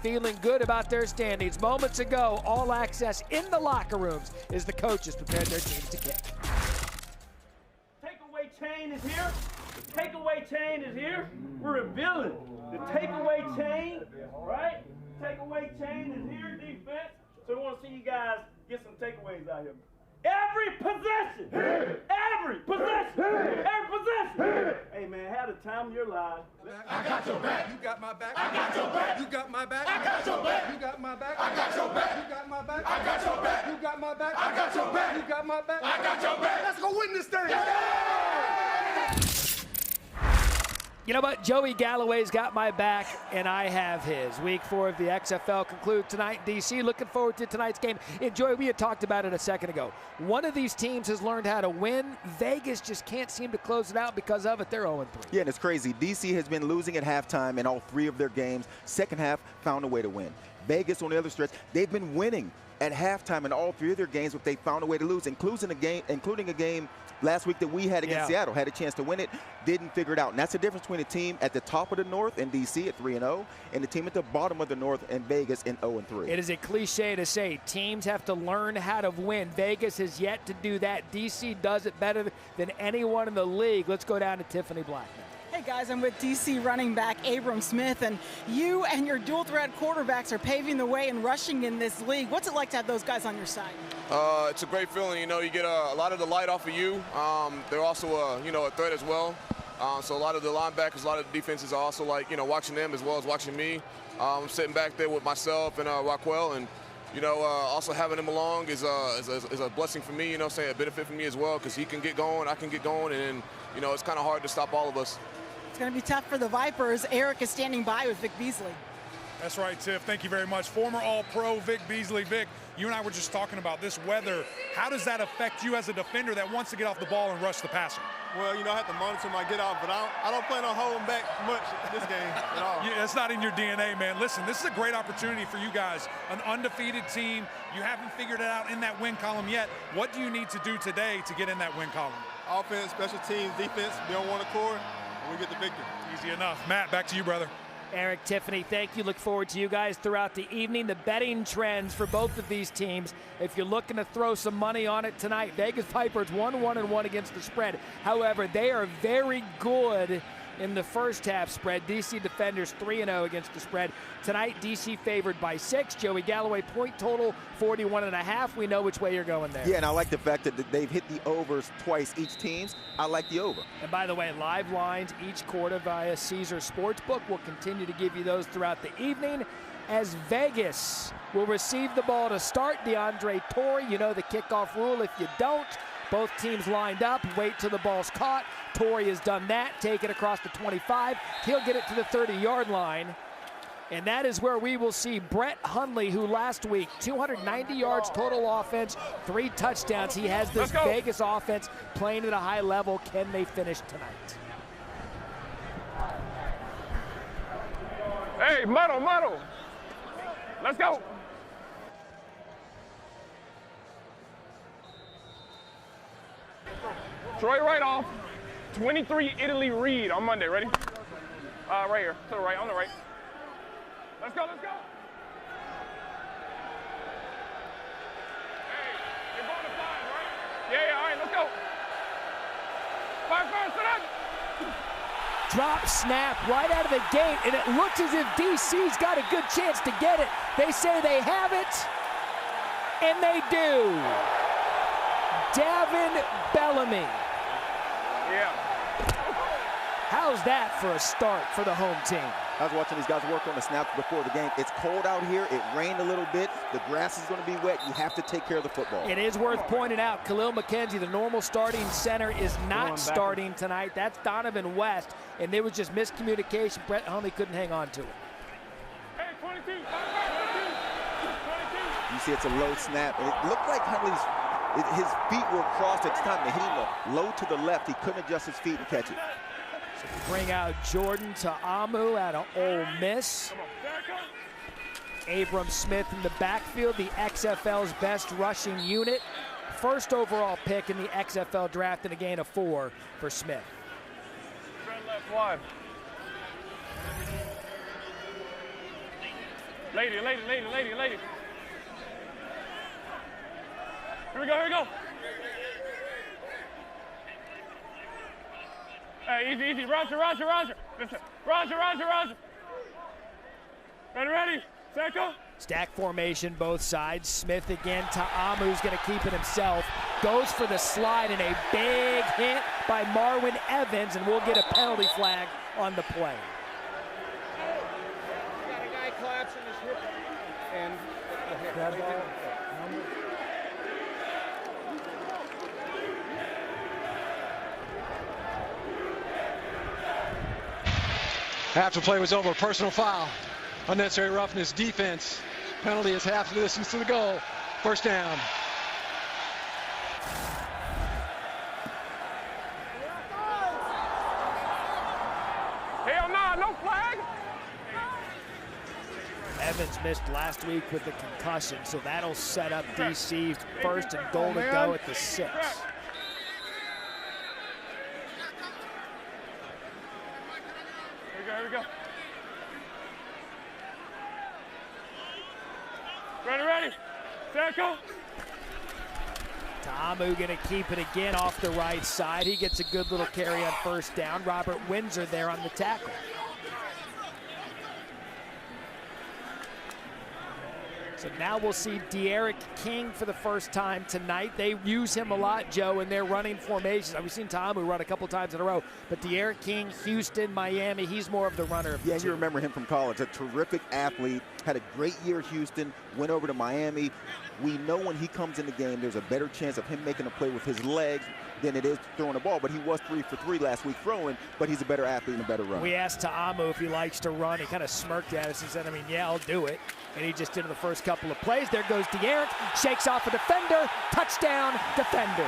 feeling good about their standings. Moments ago, all access in the locker rooms as the coaches prepared their teams to kick. Takeaway chain is here. The takeaway chain is here. We're revealing the takeaway chain, right? Takeaway chain is here, defense. So we want to see you guys get some takeaways out here. Every possession! Every possession! Every possession! Hey man, have the time of your life. I got your back. You got my back. I got your back. You got my back. I got your back. You got my back. I got your back. You got my back. I got your back. You got my back. I got your back. You got my back. I got your back. Let's go win this thing. You know what? Joey Galloway's got my back, and I have his. Week 4 of the XFL concludes tonight in D.C. Looking forward to tonight's game. And Joey, we had talked about it a second ago. One of these teams has learned how to win. Vegas just can't seem to close it out because of it. They're 0-3. Yeah, and it's crazy. D.C. has been losing at halftime in all 3 of their games. Second half, found a way to win. Vegas, on the other stretch, they've been winning at halftime in all 3 of their games, but they found a way to lose, including a game last week that we had against Seattle. Had a chance to win it, didn't figure it out. And that's the difference between a team at the top of the North in D.C. at 3-0 and the team at the bottom of the North in Vegas in 0-3. It is a cliche to say teams have to learn how to win. Vegas has yet to do that. D.C. does it better than anyone in the league. Let's go down to Tiffany Blackman. Hey guys, I'm with DC running back Abram Smith, and you and your dual threat quarterbacks are paving the way and rushing in this league. What's it like to have those guys on your side? It's a great feeling. You know, you get a lot of the light off of you. They're also a threat as well. So a lot of the linebackers, a lot of the defenses are also watching them as well as watching me. I'm sitting back there with myself and Rockwell, and also having him along is a blessing for me. A benefit for me as well, because he can get going, I can get going, and it's kind of hard to stop all of us. It's going to be tough for the Vipers. Eric is standing by with Vic Beasley. That's right, Tiff. Thank you very much. Former All-Pro Vic Beasley. Vic, you and I were just talking about this weather. How does that affect you as a defender that wants to get off the ball and rush the passer? Well, I have to monitor my get off, but I don't plan on holding back much this game at all. Yeah, that's not in your DNA, man. Listen, this is a great opportunity for you guys. An undefeated team. You haven't figured it out in that win column yet. What do you need to do today to get in that win column? Offense, special teams, defense, be on one accord, and we get the victory. Easy enough. Matt, back to you, brother. Eric, Tiffany, thank you. Look forward to you guys throughout the evening. The betting trends for both of these teams, if you're looking to throw some money on it tonight, Vegas Vipers 1-1-1 against the spread. However, they are very good in the first half spread. DC Defenders 3-0 against the spread. Tonight, DC favored by 6. Joey Galloway, point total 41.5. We know which way you're going there. Yeah, and I like the fact that they've hit the overs twice each teams. I like the over. And by the way, live lines each quarter via Caesar Sportsbook. We'll continue to give you those throughout the evening as Vegas will receive the ball to start. DeAndre Torrey, you know the kickoff rule. If you don't, both teams lined up, wait till the ball's caught. Torrey has done that, take it across the 25. He'll get it to the 30-yard line. And that is where we will see Brett Hundley, who last week, 290 yards total offense, 3 touchdowns. He has this Vegas offense playing at a high level. Can they finish tonight? Hey, muddle. Let's go. Troy right off. 23 Italy Reed on Monday. Ready? Right here. To the right, on the right. Let's go. Hey, you're going to 5, right? Yeah, all right, let's go. 5, sit up. Drop snap right out of the gate, and it looks as if DC's got a good chance to get it. They say they have it, and they do. Davin Bellamy. Yeah. How's that for a start for the home team? I was watching these guys work on the snaps before the game. It's cold out here. It rained a little bit. The grass is going to be wet. You have to take care of the football. It is worth pointing out, Khalil McKenzie, the normal starting center, is not starting tonight. That's Donovan West, and there was just miscommunication. Brett Hundley couldn't hang on to it. Hey, 22. You see it's a low snap. And it looked like his feet were crossed at the time. They hit him low to the left. He couldn't adjust his feet and catch it. So we bring out Jordan Ta'amu out of Ole Miss. Abram Smith in the backfield, the XFL's best rushing unit. First overall pick in the XFL draft and a gain of 4 for Smith. Left wide. Lady. Here we go. Hey, easy. Roger. Listen. Roger. Ready. Set, go. Stack formation, both sides. Smith again. Ta'amu's going to keep it himself. Goes for the slide and a big hit by Marwin Evans, and we'll get a penalty flag on the play. Got a guy collapsing his hip and a hit. That ball. After play was over, personal foul. Unnecessary roughness, defense. Penalty is half the distance to the goal. First down. Hell no flag. Evans missed last week with the concussion, so that'll set up DC first and goal to go at the 6. Here we go. Ready. Set, go. Ta'amu going to keep it again off the right side. He gets a good little carry on first down. Robert Windsor there on the tackle. So now we'll see De'Aaron King for the first time tonight. They use him a lot, Joe, in their running formations. We've seen Ta'amu run a couple times in a row, but De'Aaron King, Houston, Miami, he's more of the runner of the team. You remember him from college, a terrific athlete, had a great year at Houston, went over to Miami. We know when he comes in the game, there's a better chance of him making a play with his legs than it is throwing the ball. But he was 3 for 3 last week throwing, but he's a better athlete and a better runner. We asked Ta'amu if he likes to run. He kind of smirked at us and said, yeah, I'll do it. And he just did it the first couple of plays. There goes De'Aaron, shakes off a defender, touchdown, Defenders.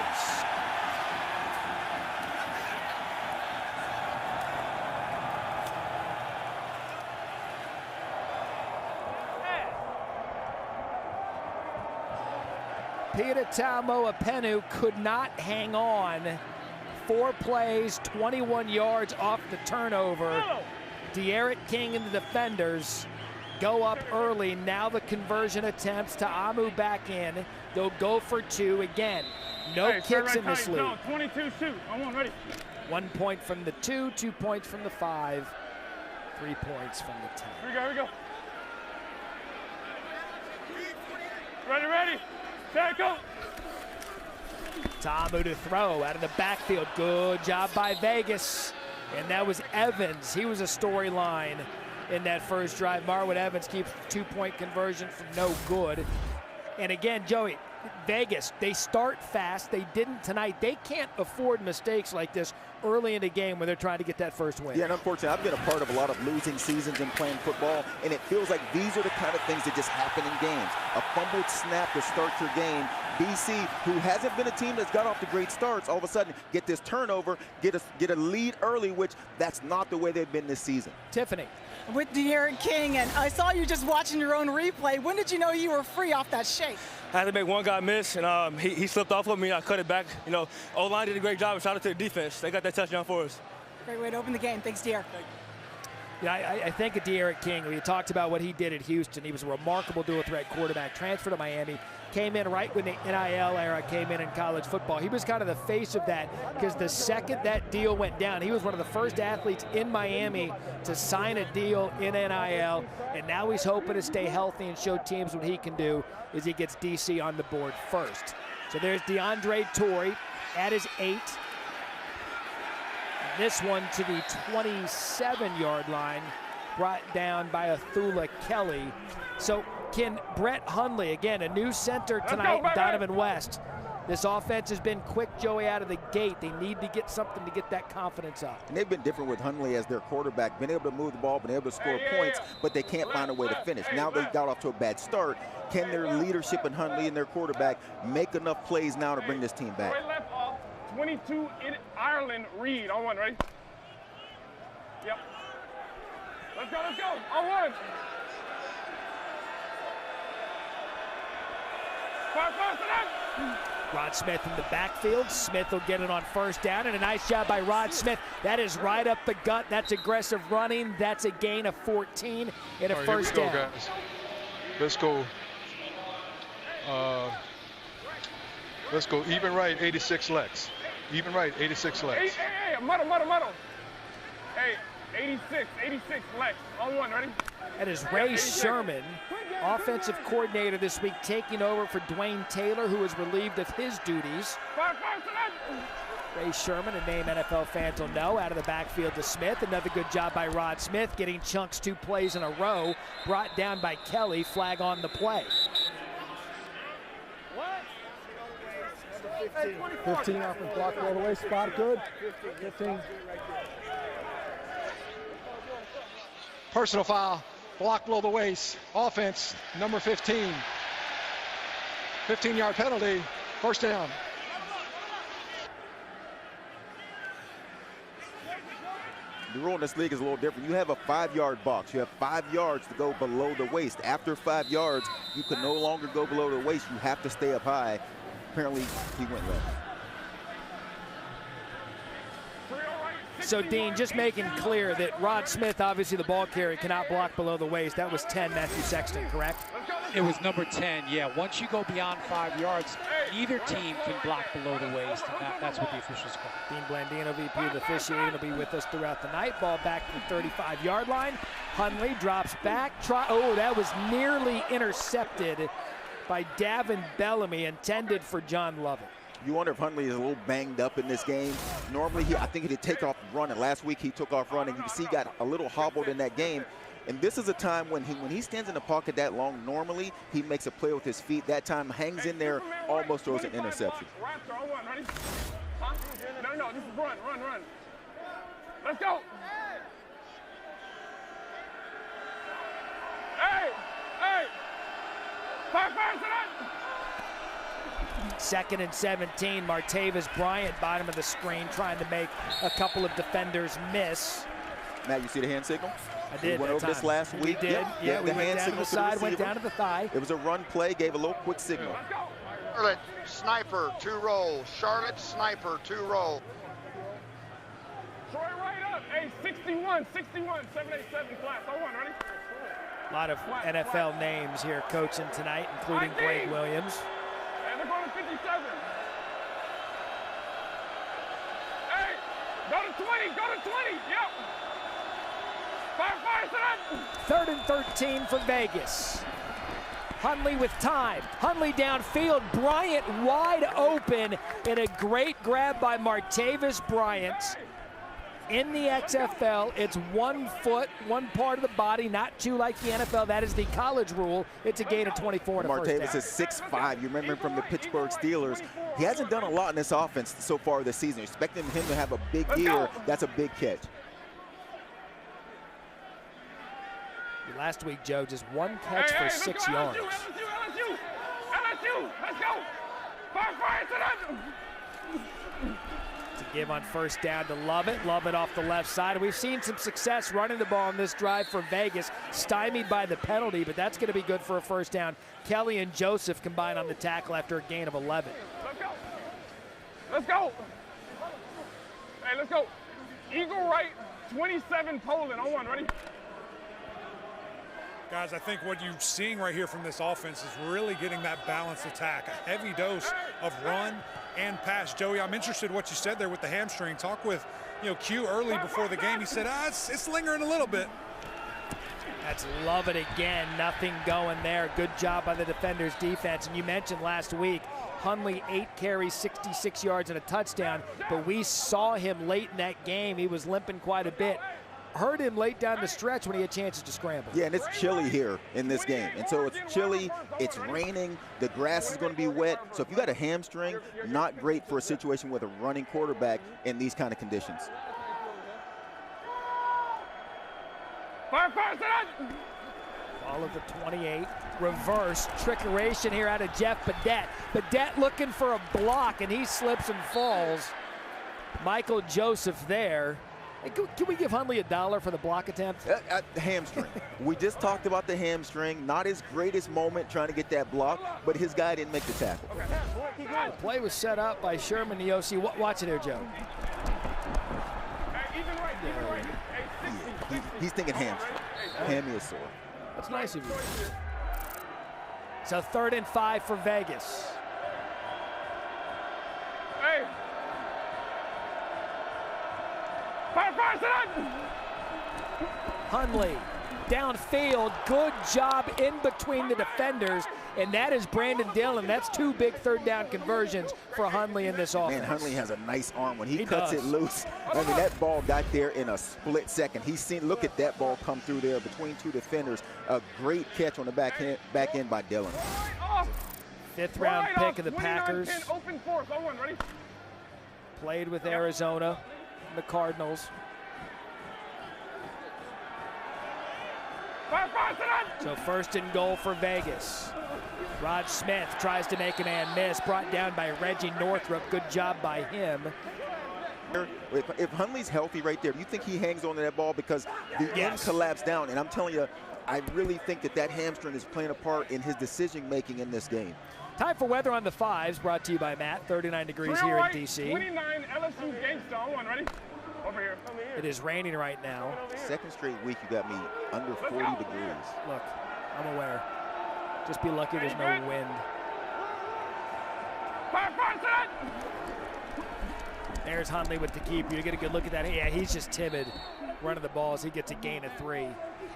Peter Ta'amu could not hang on. 4 plays, 21 yards off the turnover. De'Aaron King and the Defenders go up early. Now the conversion attempts. Ta'amu back in. They'll go for 2 again. No kicks in this league. 22 shoot. I'm on, ready. 1 point from the 2, 2 points from the 5, 3 points from the 10. Here we go. Ready. Set, go. Ta'amu to throw out of the backfield. Good job by Vegas. And that was Evans. He was a storyline in that first drive. Marwin Evans keeps 2-point conversion from no good. And again, Joey, Vegas, they start fast. They didn't tonight. They can't afford mistakes like this early in the game when they're trying to get that first win. Yeah, and unfortunately, I've been a part of a lot of losing seasons and playing football, and it feels like these are the kind of things that just happen in games. A fumbled snap to start your game. BC, who hasn't been a team that's got off to great starts, all of a sudden get this turnover, get a lead early, which that's not the way they've been this season. Tiffany. With De'Aaron King, and I saw you just watching your own replay. When did you know you were free off that shake? I had to make one guy miss, and he slipped off of me. I cut it back. O-line did a great job. Shout out to the defense. They got that touchdown for us. Great way to open the game. Thanks, De'Aaron. Yeah, I think of De'Aaron King. We talked about what he did at Houston. He was a remarkable dual-threat quarterback. Transferred to Miami. Came in right when the NIL era came in college football. He was kind of the face of that because the second that deal went down, he was one of the first athletes in Miami to sign a deal in NIL, and now he's hoping to stay healthy and show teams what he can do as he gets DC on the board first. So there's DeAndre Torrey at his 8. This one to the 27-yard line, brought down by Athula Kelly. So can Brett Hundley, again, a new center tonight, Donovan West. This offense has been quick, Joey, out of the gate. They need to get something to get that confidence up. And they've been different with Hundley as their quarterback, been able to move the ball, been able to score points, but they can't find a way to finish. Now they got off to a bad start. Can their leadership in Hundley and their quarterback make enough plays now to bring this team back? Right left off, 22 in Ireland, Reed, on 1, ready? Yep. Let's go, on 1. Rod Smith in the backfield. Smith will get it on first down, and a nice job by Rod Smith. That is right up the gut. That's aggressive running. That's a gain of 14 and a first down. Let's go. Let's go even right, 86 Lex. Even right, 86 Lex. Hey, muddle. Hey, 86 Lex. On one, ready? That is Ray Sherman, offensive coordinator this week, taking over for Dwayne Taylor, who is relieved of his duties. Ray Sherman, a name NFL fans will know, out of the backfield to Smith. Another good job by Rod Smith, getting chunks 2 plays in a row, brought down by Kelly. Flag on the play. 15 off and block all the way, spot good. 15. Personal foul, block below the waist, offense, number 15. 15-yard penalty, first down. The rule in this league is a little different. You have a 5-yard box. You have 5 yards to go below the waist. After 5 yards, you can no longer go below the waist. You have to stay up high. Apparently, he went left. So, Dean, just making clear that Rod Smith, obviously the ball carrier, cannot block below the waist. That was 10, Matthew Sexton, correct? It was number 10, yeah. Once you go beyond 5 yards, either team can block below the waist, and that's what the officials call. Dean Blandino, VP of officiating, will be with us throughout the night. Ball back to the 35-yard line. Hundley drops back. Oh, that was nearly intercepted by Davin Bellamy, intended for John Lovett. You wonder if Hundley is a little banged up in this game. Normally, I think he'd take off running. Last week, he took off running. You can see he got a little hobbled in that game. And this is a time when he stands in the pocket that long, normally he makes a play with his feet. That time, hangs in there, almost throws an interception. No, this is run. Let's go. Hey. Fire to that. 2nd and 17, Martavis Bryant, bottom of the screen, trying to make a couple of defenders miss. Matt, you see the hand signal? I did. We went over this last week. We did. Yeah, we went down to the side, went down to the thigh. It was a run play, gave a little quick signal. Charlotte Sniper, 2 roll. Charlotte Sniper, 2 roll. Troy right up. Hey, 61, 787 class. 01, ready? A lot of NFL names here coaching tonight, including Blake Williams. And they're going to 57. Hey, go to 20, yep. Fire to that. 3rd and 13 for Vegas. Hundley with time. Hundley downfield. Bryant wide open, and a great grab by Martavis Bryant. In the XFL, it's 1 foot, one part of the body, not 2 like the NFL. That is the college rule. It's a gain of 24 and a first down. Martavis is 6'5". You remember him from the Pittsburgh Steelers. He hasn't done a lot in this offense so far this season. Expecting him to have a big year. That's a big catch. Last week, Joe, just 1 catch for 6 yards. LSU, let's go. Fire to that. To give on first down to Lovett. Lovett off the left side. We've seen some success running the ball in this drive for Vegas, stymied by the penalty, but that's going to be good for a first down. Kelly and Joseph combine on the tackle after a gain of 11. Let's go. Hey, let's go. Eagle right, 27 Poland on 1, ready? Guys, I think what you're seeing right here from this offense is really getting that balanced attack, a heavy dose of run and pass. Joey, I'm interested in what you said there with the hamstring. Talk with, Q early before the game. He said, it's lingering a little bit. That's Lovett again. Nothing going there. Good job by the defenders' defense. And you mentioned last week, Hundley 8 carries, 66 yards and a touchdown, but we saw him late in that game. He was limping quite a bit. Heard him late down the stretch when he had chances to scramble. Yeah, and it's chilly here in this game. And so it's chilly, it's raining, the grass is going to be wet. So if you got a hamstring, not great for a situation with a running quarterback in these kind of conditions. Fire to that. All of the 28. Reverse trickeration here out of Jeff Badette. Badette looking for a block, and he slips and falls. Michael Joseph there. Hey, can we give Hundley $1 for the block attempt? Hamstring. We just talked about the hamstring. Not his greatest moment trying to get that block, but his guy didn't make the tackle. The play was set up by Sherman, the OC. Watch it here, Joe. He's thinking hamstring. Hammy is sore. That's nice of you. So 3rd and 5 for Vegas. Hey. Fire, Hundley downfield, good job in between the defenders, and that is Brandon Dillon. That's 2 big 3rd down conversions for Hundley in this offense. Man, Hundley has a nice arm when he cuts does. it loose. I mean, that ball got there in a split second. He's seen, look at that ball come through there between 2 defenders. A great catch on the back end by Dillon. 5th round pick of the Packers. Open force. 0-1, ready? Played with Arizona and the Cardinals. So 1st and goal for Vegas. Rod Smith tries to make a man miss, brought down by Reggie Northrup. Good job by him. If Hundley's healthy right there, do you think he hangs on to that ball? Because the end collapsed down, and I'm telling you, I really think that hamstring is playing a part in his decision-making in this game. Time for weather on the 5s, brought to you by Matt. 39 degrees here in D.C. 29 LSU Gangsta. 0-1, ready? Over here. It is raining right now. 2nd straight week you got me under 40 degrees. Look, I'm aware. Just be lucky there's no wind. There's Hundley with the keeper. You get a good look at that. Yeah, he's just timid running the ball as he gets a gain of 3.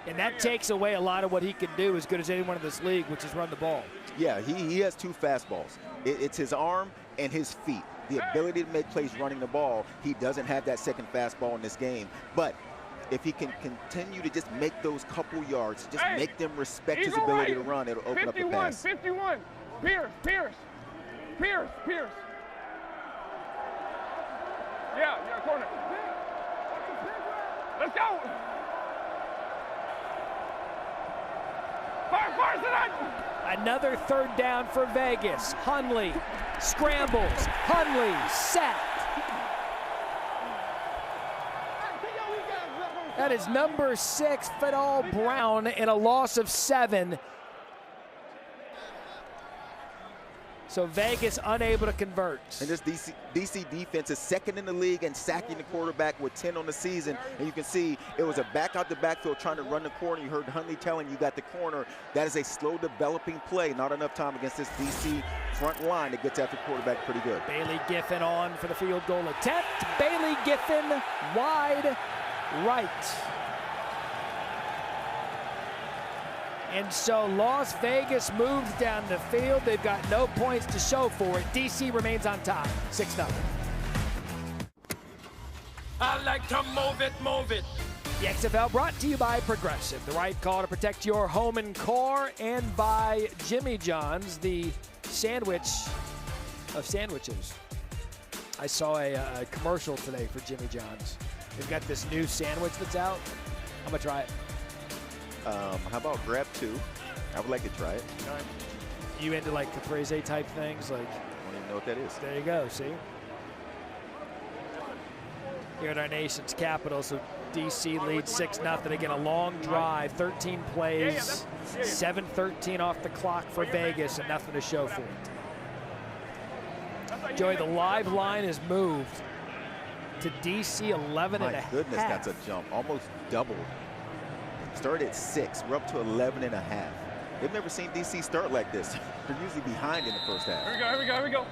And that takes away a lot of what he can do as good as anyone in this league, which is run the ball. Yeah, he has 2 fastballs. It's his arm and his feet. The ability to make plays running the ball. He doesn't have that 2nd fastball in this game. But if he can continue to just make those couple yards, just make them respect his ability to run, it'll open up the pass. 51. Pierce. Yeah, corner. Let's go. Fire, Another 3rd down for Vegas. Hundley scrambles. Hundley sacked. That is number 6, Fidel Brown, in a loss of 7. So Vegas unable to convert. And this DC defense is 2nd in the league and sacking the quarterback with 10 on the season. And you can see it was a back out the backfield trying to run the corner. You heard Hundley telling you got the corner. That is a slow developing play. Not enough time against this DC front line that gets after quarterback pretty good. Bailey Giffen on for the field goal attempt. Bailey Giffen wide right. And so Las Vegas moves down the field. They've got no points to show for it. DC remains on top, 6-0. I like to move it, move it. The XFL brought to you by Progressive, the right call to protect your home and car, and by Jimmy John's, the sandwich of sandwiches. I saw a commercial today for Jimmy John's. They've got this new sandwich that's out. I'm gonna try it. How about grab 2? I would like to try it. You into like caprese type things? Like, I don't even know what that is. There you go, see? Here at our nation's capital, so DC leads 6-0. Again, a long drive, 13 plays, 7:13 off the clock for Vegas, and nothing to show for it. Joey, the live line has moved to DC 11 and a half. My goodness, that's a jump. Almost doubled. Started at 6. We're up to 11 and a half. They've never seen DC start like this. They're usually behind in the first half. Here we go.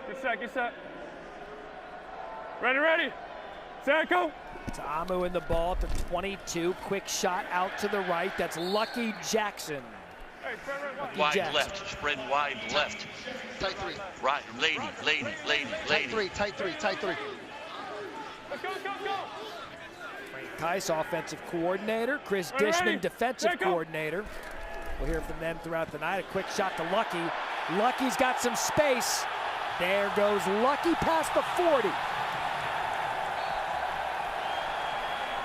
Get set. Ready. Set, go. Ta'amu in the ball at the 22. Quick shot out to the right. That's Lucky Jackson. Wide left, spread wide left. Tight 3. Right, lady. Tight 3. Let's go. Tice, offensive coordinator. Chris Dishman, defensive coordinator. We'll hear from them throughout the night. A quick shot to Lucky. Lucky's got some space. There goes Lucky past the 40.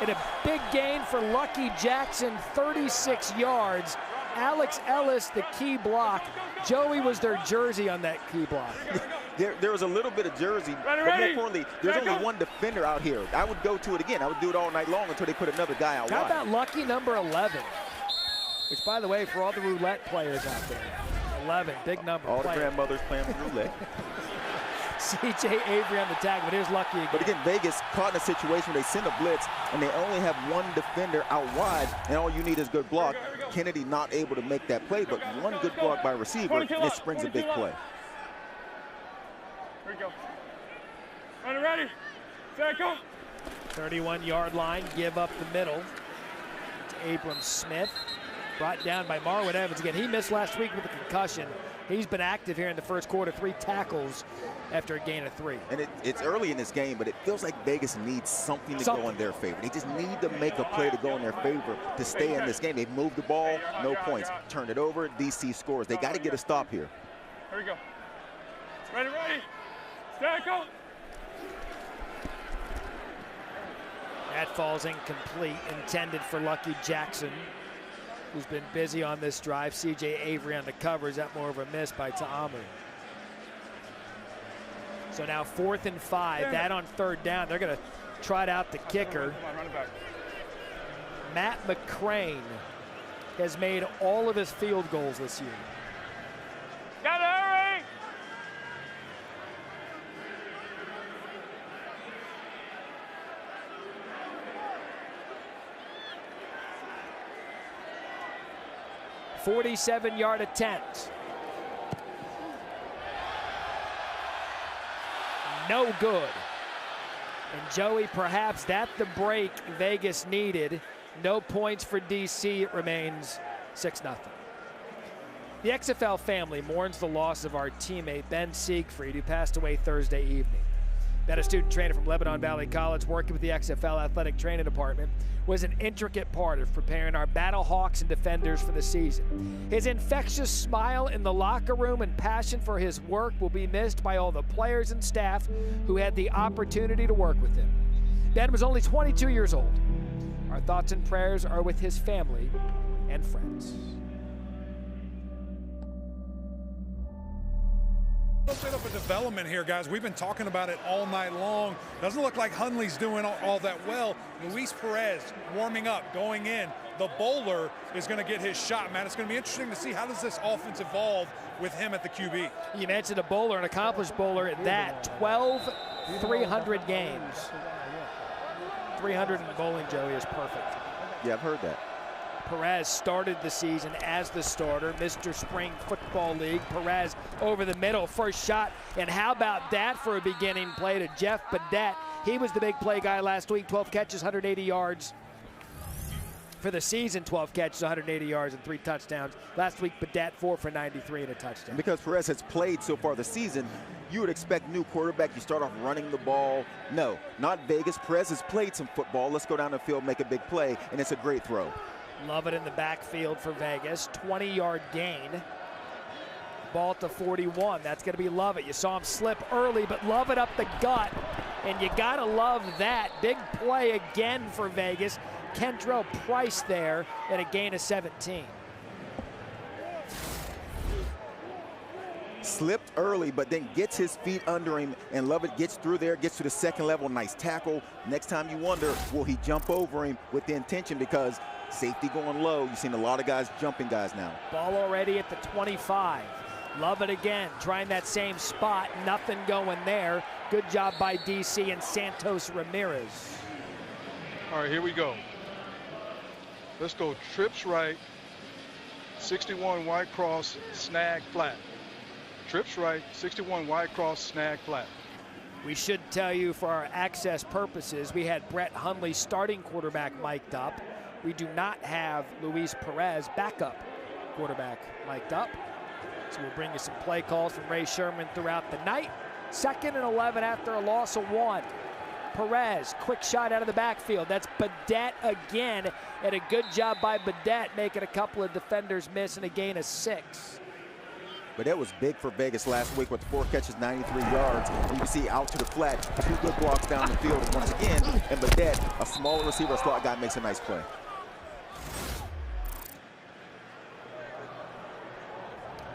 And a big gain for Lucky Jackson, 36 yards. Alex Ellis, the key block. Joey was their jersey on that key block. There was a little bit of jersey, but more importantly, there's only one defender out here. I would go to it again. I would do it all night long until they put another guy out wide. How about Lucky number 11? Which, by the way, for all the roulette players out there, 11, big number. All the grandmothers playing roulette. C.J. Avery on the tag, but here's Lucky again. But again, Vegas caught in a situation where they send a blitz and they only have one defender out wide, and all you need is good block. Kennedy not able to make that play, but one good block by receiver, and it springs a big play. Here we go. Ready, set, go. 31-yard line, give up the middle to Abram Smith. Brought down by Marwin Evans again. He missed last week with a concussion. He's been active here in the first quarter, 3 tackles after a gain of 3. And it's early in this game, but it feels like Vegas needs something to go in their favor. They just need to make a play to go in their favor to stay in this game. They've moved the ball, no points. Turned it over, DC scores. They got to get a stop here. Here we go. Ready, set, go. That falls incomplete, intended for Lucky Jackson, who's been busy on this drive. C.J. Avery on the cover. Is that more of a miss by Ta'amu? So now 4th and 5. That on 3rd down. They're going to trot out the kicker. Run it back. Matt McCrane has made all of his field goals this year. Gotta hurry! A 47-yard attempt. No good. And Joey, perhaps that's the break Vegas needed. No points for DC. It remains 6-0. The XFL family mourns the loss of our teammate Ben Siegfried, who passed away Thursday evening. Ben, a student trainer from Lebanon Valley College, working with the XFL athletic training department, was an intricate part of preparing our Battle Hawks and defenders for the season. His infectious smile in the locker room and passion for his work will be missed by all the players and staff who had the opportunity to work with him. Ben was only 22 years old. Our thoughts and prayers are with his family and friends. A little bit of a development here, guys. We've been talking about it all night long. Doesn't look like Hundley's doing all that well. Luis Perez warming up, going in. The bowler is going to get his shot, man. It's going to be interesting to see how does this offense evolve with him at the QB. You mentioned a bowler, an accomplished bowler at that. 12 300 games. 300 in bowling, Joey, is perfect. Yeah, I've heard that. Perez started the season as the starter, Mr. Spring Football League. Perez over the middle, first shot, and how about that for a beginning play to Jeff Badette? He was the big play guy last week, 12 catches, 180 yards. For the season, 12 catches, 180 yards, and 3 touchdowns. Last week, Badette 4 for 93 and a touchdown. Because Perez has played so far this season, you would expect new quarterback, you start off running the ball. No, not Vegas. Perez has played some football. Let's go down the field, make a big play, and it's a great throw. Love it in the backfield for Vegas. 20-yard gain. Ball to 41. That's going to be Lovett. You saw him slip early, but Lovett up the gut. And you got to love that. Big play again for Vegas. Kendrell Price there and a gain of 17. Slipped early, but then gets his feet under him, and Lovett gets through there, gets to the second level. Nice tackle. Next time you wonder, will he jump over him with the intention, because safety going low. You've seen a lot of guys jumping guys now. Ball already at the 25. Lovett again, trying that same spot. Nothing going there. Good job by DC and Santos Ramirez. All right, here we go. Let's go trips right, 61 wide cross, snag flat. Trips right, 61 wide cross, snag flat. We should tell you, for our access purposes, we had Brett Hundley, starting quarterback, mic'd up. We do not have Luis Perez, backup quarterback, mic'd up. So we'll bring you some play calls from Ray Sherman throughout the night. 2nd and 11 after a loss of 1. Perez, quick shot out of the backfield. That's Badette again, and a good job by Badette, making a couple of defenders miss and a gain of 6. But that was big for Vegas last week with 4 catches, 93 yards. You can see out to the flat, 2 good blocks down the field once again, and Badette, a smaller receiver, slot guy, makes a nice play.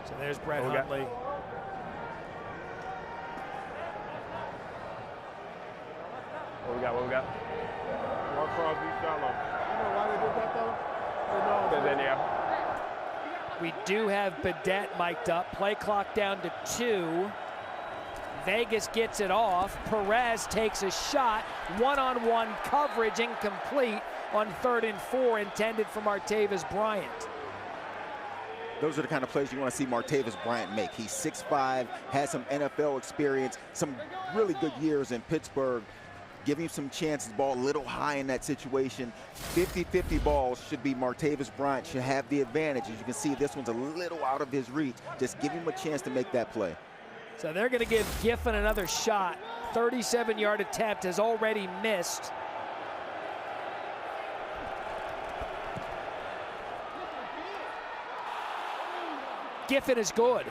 So there's Brett Hundley. What we got? One cross, deep shallow. You know why they did that, though? Because then, yeah. We do have Badette mic'd up. Play clock down to 2. Vegas gets it off. Perez takes a shot. One-on-one coverage incomplete on 3rd and 4 intended for Martavis Bryant. Those are the kind of plays you want to see Martavis Bryant make. He's 6'5", has some NFL experience, some really good years in Pittsburgh. Give him some chances, ball a little high in that situation. 50-50 balls should be Martavis Bryant, should have the advantage. As you can see, this one's a little out of his reach. Just give him a chance to make that play. So they're going to give Giffen another shot. 37-yard attempt has already missed. Giffen is good.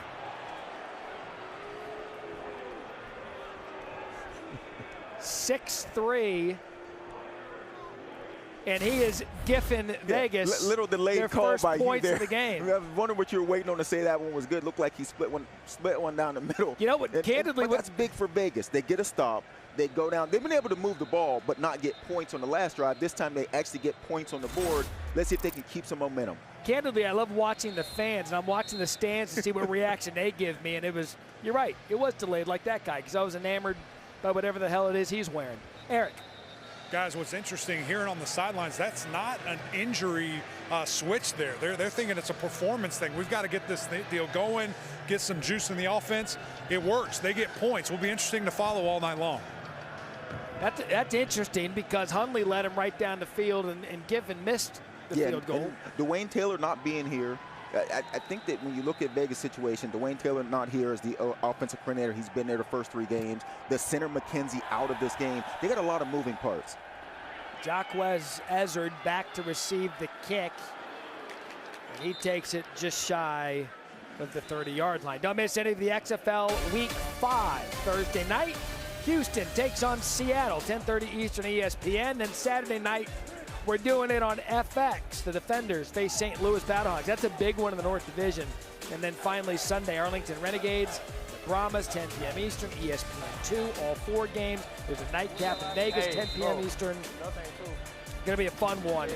(6'3", and he is Giffen Vegas. Little delayed call by you there. Of the game. I was wondering what you were waiting on to say that one was good. Looked like he split one down the middle. You know what? Candidly, but that's big for Vegas. They get a stop. They go down. They've been able to move the ball, but not get points on the last drive. This time they actually get points on the board. Let's see if they can keep some momentum. Candidly, I love watching the fans, and I'm watching the stands to see what reaction they give me. And it was, you're right, it was delayed like that guy, because I was enamored by whatever the hell it is he's wearing. Eric. Guys, what's interesting, hearing on the sidelines, that's not an injury switch there. They're thinking it's a performance thing. We've got to get this deal going, get some juice in the offense. It works. They get points. Will be interesting to follow all night long. That's interesting, because Hundley led him right down the field, and Giffen missed the field goal. Dwayne Taylor not being here, I think that when you look at Vegas' situation, Dwayne Taylor not here as the offensive coordinator. He's been there the first 3 games. The center McKenzie out of this game. They got a lot of moving parts. Jacquez Ezzard back to receive the kick. And he takes it just shy of the 30-yard line. Don't miss any of the XFL Week 5. Thursday night, Houston takes on Seattle, 10:30 Eastern ESPN. Then Saturday night, we're doing it on FX. The Defenders face St. Louis Battlehawks. That's a big one in the North Division. And then finally Sunday, Arlington Renegades, Brahmas, 10 p.m. Eastern, ESPN2, all 4 games. There's a nightcap in Vegas, 10 p.m. Eastern. Going to be a fun one.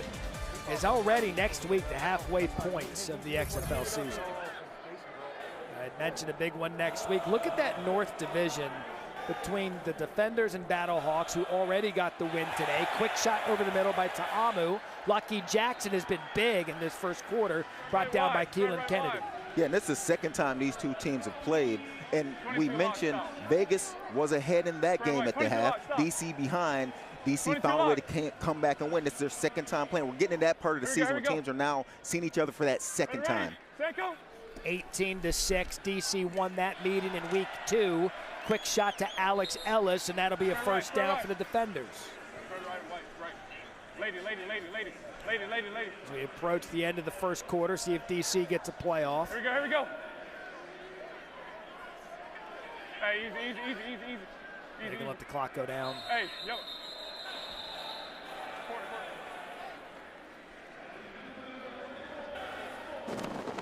It's already next week the halfway points of the XFL season. I mentioned a big one next week. Look at that North Division between the Defenders and Battlehawks, who already got the win today. Quick shot over the middle by Ta'amu. Lucky Jackson has been big in this first quarter, brought down by Keelan Kennedy. Yeah, and this is the second time these two teams have played. And we mentioned Vegas was ahead in that game at the half. DC behind. DC found a way to come back and win. It's their second time playing. We're getting to that part of the season where teams are now seeing each other for that second time. 18-6, DC won that meeting in week 2. Quick shot to Alex Ellis, and that'll be a first down for the Defenders. Lady. As we approach the end of the first quarter, see if DC gets a playoff. Here we go. Hey, easy. They can let the clock go down. Hey, yo.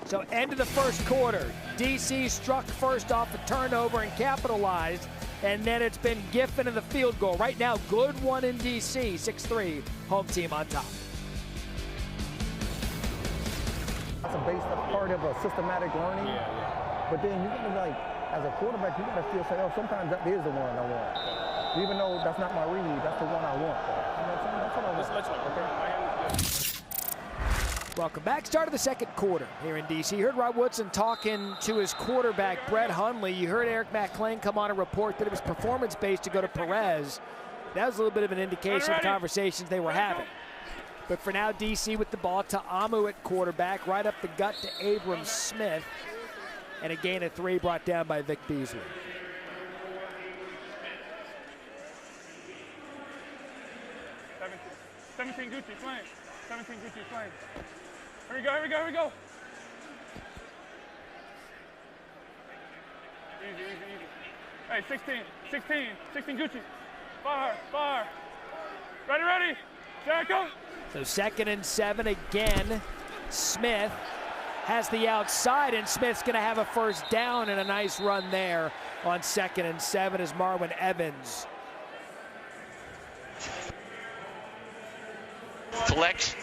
So end of the first quarter, DC struck first off a turnover and capitalized, and then it's been Giffen in the field goal. Right now, good one in DC, 6-3, home team on top. That's a base part of a systematic learning. But then you gotta, like, as a quarterback, you gotta still say, oh, sometimes that is the one I want. Even though that's not my read, that's the one I want. You know what I'm saying? That's what I want. Okay? Welcome back. Start of the second quarter here in DC. You heard Rod Woodson talking to his quarterback, Brett Hundley. You heard Eric McClain come on and report that it was performance-based to go to Perez. That was a little bit of an indication of the conversations they were having. But for now, DC with the ball. Ta'amu at quarterback, right up the gut to Abram Smith. And a gain of 3 brought down by Vic Beasley. Seventeen Gucci Flames. 17 Gucci Flames. Here we go. Easy. Hey, 16 Gucci. Fire. Ready. Jacko. So 2nd and 7 again. Smith has the outside, and Smith's going to have a first down, and a nice run there on 2nd and 7 as Marwin Evans. Flex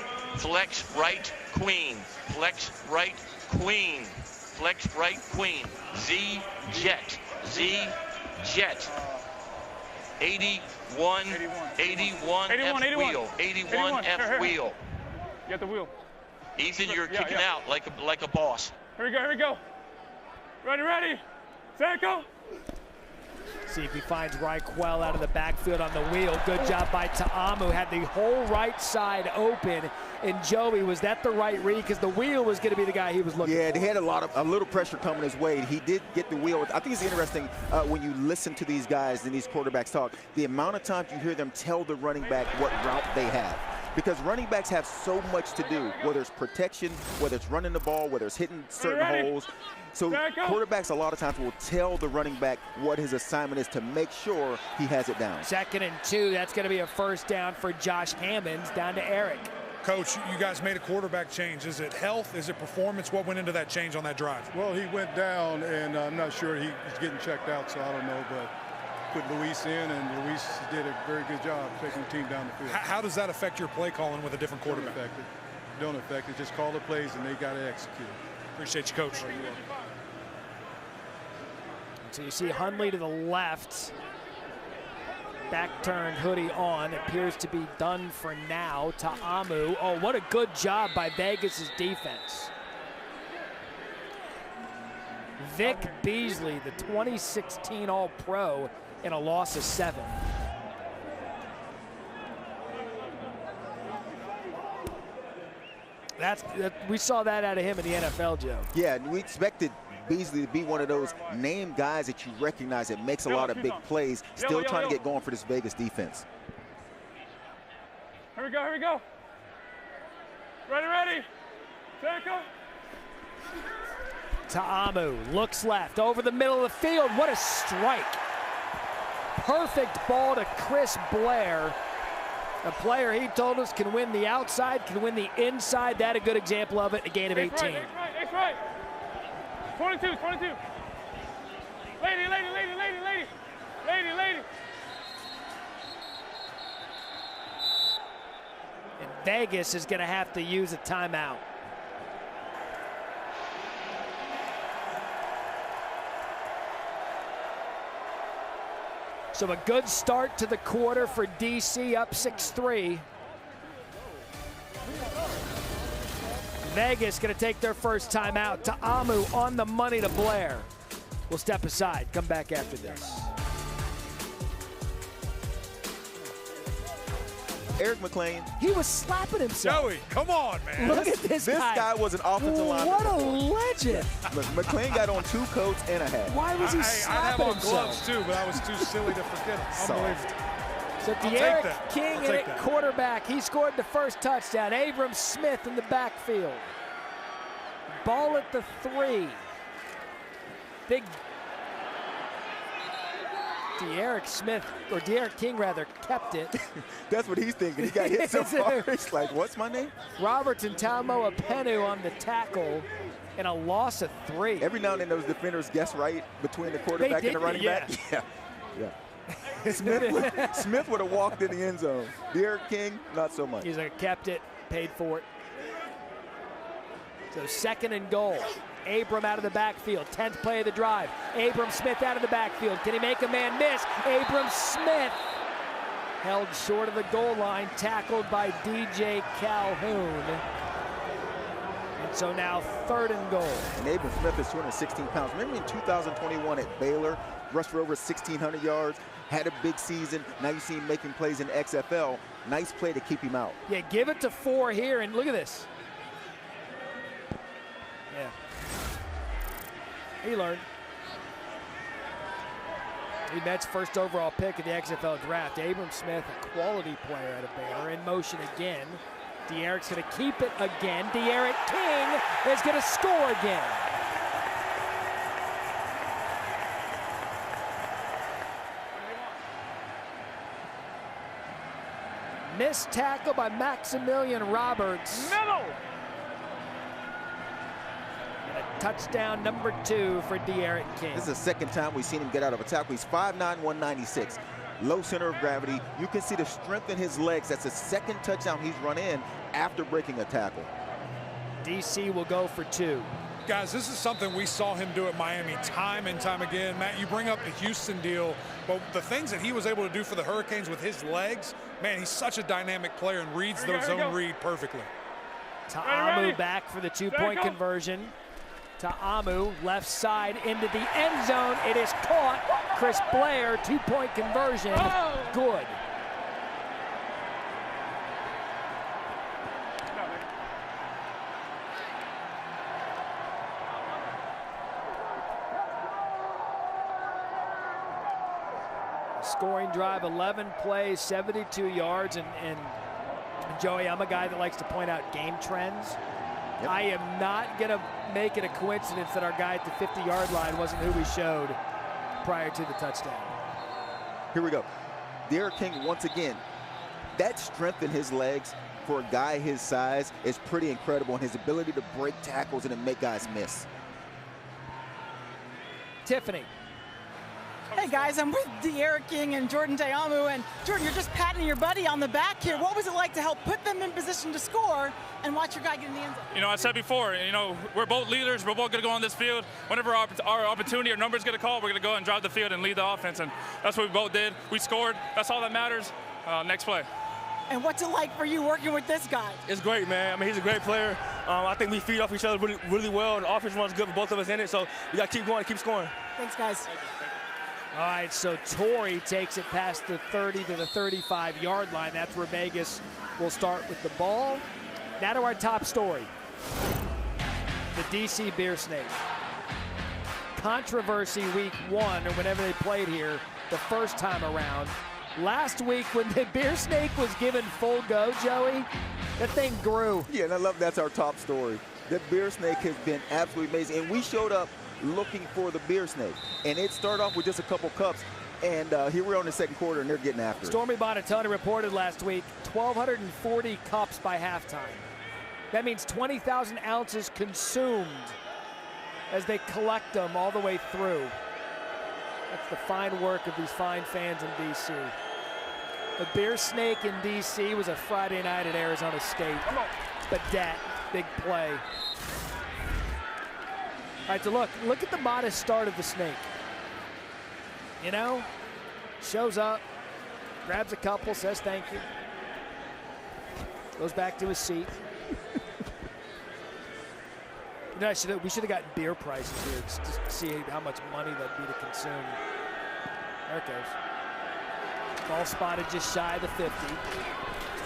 right queen. Flex right queen. Z jet. Z Jet. 81 F wheel. 81 F wheel. Get the wheel. Ethan, you're kicking out like a boss. Here we go, here we go. Ready, set, go. See if he finds Raquel out of the backfield on the wheel. Good job by Ta'amu. Had the whole right side open. And Joey, was that the right read? Because the wheel was going to be the guy he was looking for. Yeah, they had a little pressure coming his way. He did get the wheel. I think it's interesting when you listen to these guys and these quarterbacks talk, the amount of times you hear them tell the running back what route they have. Because running backs have so much to do, whether it's protection, whether it's running the ball, whether it's hitting certain holes. So quarterbacks a lot of times will tell the running back what his assignment is to make sure he has it down. 2nd and 2, that's going to be a first down for Josh Hammonds, down to Eric. Coach, you guys made a quarterback change. Is it health? Is it performance? What went into that change on that drive? Well, he went down, and I'm not sure he's getting checked out, so I don't know, but put Luis in, and Luis did a very good job taking the team down the field. How does that affect your play calling with a different quarterback? Don't affect it. Just call the plays, and they got to execute. Appreciate you, Coach. So you see Hundley to the left. Back turned, hoodie on. Appears to be done for now. Ta'amu. Oh, what a good job by Vegas' defense. Vic Beasley, the 2016 All-Pro, in a loss of 7. We saw that out of him in the NFL, Joe. Yeah, we expected Beasley to be one of those name guys that you recognize that makes a lot of big plays, still trying to get going for this Vegas defense. Here we go, here we go. Ready, set, go. Ta'amu looks left, over the middle of the field. What a strike. Perfect ball to Chris Blair. A player he told us can win the outside, can win the inside. That a good example of it, a gain of 18. It's right. 22. Lady. And Vegas is going to have to use a timeout. So a good start to the quarter for DC, up 6-3. Vegas going to take their first timeout. Ta'amu on the money to Blair. We'll step aside, come back after this. Eric McLean. He was slapping himself. Joey, come on, man. Look at this guy. This guy was an offensive lineman. What a legend. McLean got on 2 coats and a hat. Why was he slapping himself? I have on gloves too, but I was too silly to forget it. Unbelievable. So De'Aaron King in at quarterback. He scored the first touchdown. Abram Smith in the backfield. Ball at the 3. Big De'Aaron King rather, kept it. That's what he's thinking. He got hit so far. He's like, what's my name? Robertson Taumo Apenu on the tackle and a loss of 3. Every now and then those defenders guess right between the quarterback and the running back. Yeah. Smith would have walked in the end zone. De'Aaron King, not so much. He's like, kept it, paid for it. So 2nd and goal. Abram out of the backfield, 10th play of the drive. Abram Smith out of the backfield. Can he make a man miss? Abram Smith held short of the goal line, tackled by DJ Calhoun. And so now 3rd and goal. And Abram Smith is 216 pounds. Remember in 2021 at Baylor, rushed for over 1,600 yards, had a big season. Now you see him making plays in XFL. Nice play to keep him out. Yeah, give it to 4 here, and look at this. Yeah. He learned. He Mets first overall pick of the XFL draft. Abram Smith, a quality player out of Baylor, in motion again. De'Aaron's going to keep it again. De'Aaron King is going to score again. Missed tackle by Maximilian Roberts. Middle. Touchdown number 2 for De'Aaron King. This is the 2nd time we've seen him get out of a tackle. He's 5'9", 196. Low center of gravity. You can see the strength in his legs. That's the 2nd touchdown he's run in after breaking a tackle. DC will go for 2. Guys, this is something we saw him do at Miami time and time again. Matt, you bring up the Houston deal, but the things that he was able to do for the Hurricanes with his legs, man, he's such a dynamic player and reads the zone read perfectly. Ta'amu back for the two-point conversion. Ta'amu, left side into the end zone. It is caught. Chris Blair, two-point conversion. Good. Scoring drive, 11 plays, 72 yards, and Joey, I'm a guy that likes to point out game trends. Yep. I am not going to make it a coincidence that our guy at the 50-yard line wasn't who we showed prior to the touchdown. Here we go. Derek King, once again, that strength in his legs for a guy his size is pretty incredible, and his ability to break tackles and to make guys miss. Tiffany. Hey guys, I'm with Derek King and Jordan Ta'amu, and Jordan, you're just patting your buddy on the back here. What was it like to help put them in position to score and watch your guy get in the end zone? You know, I said before, you know, we're both leaders. We're both going to go on this field. Whenever our opportunity or numbers get a call, we're going to go and drive the field and lead the offense, and that's what we both did. We scored. That's all that matters. Next play. And what's it like for you working with this guy? It's great, man. I mean, he's a great player. I think we feed off each other really, really well, and the offense runs good for both of us in it, so we got to keep going, keep scoring. Thanks, guys. All right, so Torrey takes it past the 30 to the 35-yard line. That's where Vegas will start with the ball. Now to our top story. The DC Beer Snake. Controversy week 1, or whenever they played here the first time around. Last week when the Beer Snake was given full go, Joey, that thing grew. Yeah, and I love that's our top story. The Beer Snake has been absolutely amazing, and we showed up looking for the Beer Snake, and it started off with just a couple cups, and here we're on the second quarter, and they're getting after it. Stormy Bonatoni reported last week 1,240 cups by halftime. That means 20,000 ounces consumed as they collect them all the way through. That's the fine work of these fine fans in D.C. The Beer Snake in D.C. was a Friday night at Arizona State. But that big play. All right, so look at the modest start of the Snake. You know, shows up, grabs a couple, says thank you, goes back to his seat. You know, we should have gotten beer prices here just to see how much money that'd be to consume. There it goes. Ball spotted just shy of the 50.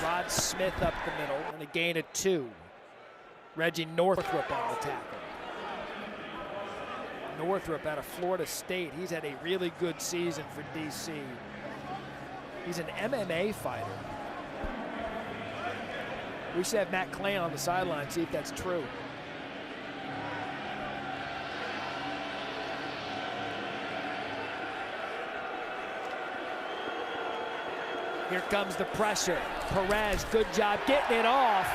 Rod Smith up the middle, and a gain of 2. Reggie Northrup on the tackle. Northrup out of Florida State. He's had a really good season for DC. He's an MMA fighter. We should have Matt Clay on the sideline, see if that's true. Here comes the pressure. Perez, good job getting it off.